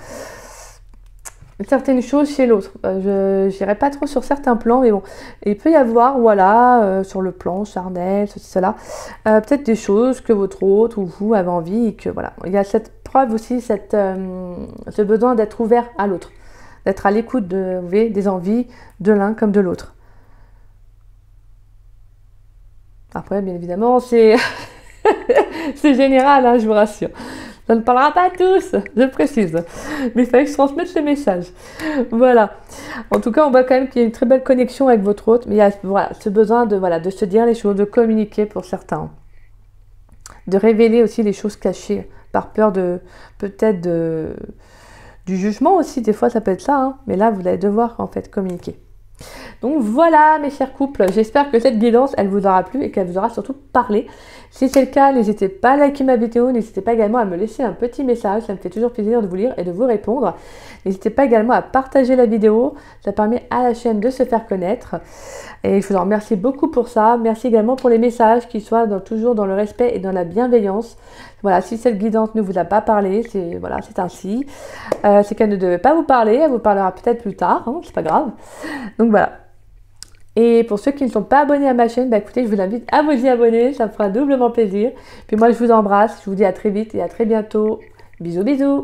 certaines choses chez l'autre. Je n'irai pas trop sur certains plans, mais bon, il peut y avoir, voilà, sur le plan charnel, ceci, cela, peut-être des choses que votre autre ou vous avez envie et que voilà. Il y a cette preuve aussi, ce besoin d'être ouvert à l'autre, d'être à l'écoute des envies de l'un comme de l'autre. Après, bien évidemment, c'est c'est général, hein, je vous rassure. Ça ne parlera pas à tous, je précise. Mais il fallait que je transmette ce message. Voilà. En tout cas, on voit quand même qu'il y a une très belle connexion avec votre hôte. Mais il y a voilà, ce besoin de se dire les choses, de communiquer pour certains. De révéler aussi les choses cachées, par peur peut-être du jugement aussi. Des fois, ça peut être ça. Hein. Mais là, vous allez devoir en fait communiquer. Donc voilà mes chers couples, j'espère que cette guidance elle vous aura plu et qu'elle vous aura surtout parlé. Si c'est le cas, n'hésitez pas à liker ma vidéo, n'hésitez pas également à me laisser un petit message, ça me fait toujours plaisir de vous lire et de vous répondre. N'hésitez pas également à partager la vidéo, ça permet à la chaîne de se faire connaître. Et je vous en remercie beaucoup pour ça. Merci également pour les messages qui soient toujours dans le respect et dans la bienveillance. Voilà, si cette guidance ne vous a pas parlé, c'est voilà, c'est ainsi. C'est qu'elle ne devait pas vous parler, elle vous parlera peut-être plus tard, hein, c'est pas grave. Donc voilà. Et pour ceux qui ne sont pas abonnés à ma chaîne, bah écoutez, je vous invite à vous y abonner, ça me fera doublement plaisir. Puis moi, je vous embrasse, je vous dis à très vite et à très bientôt. Bisous, bisous.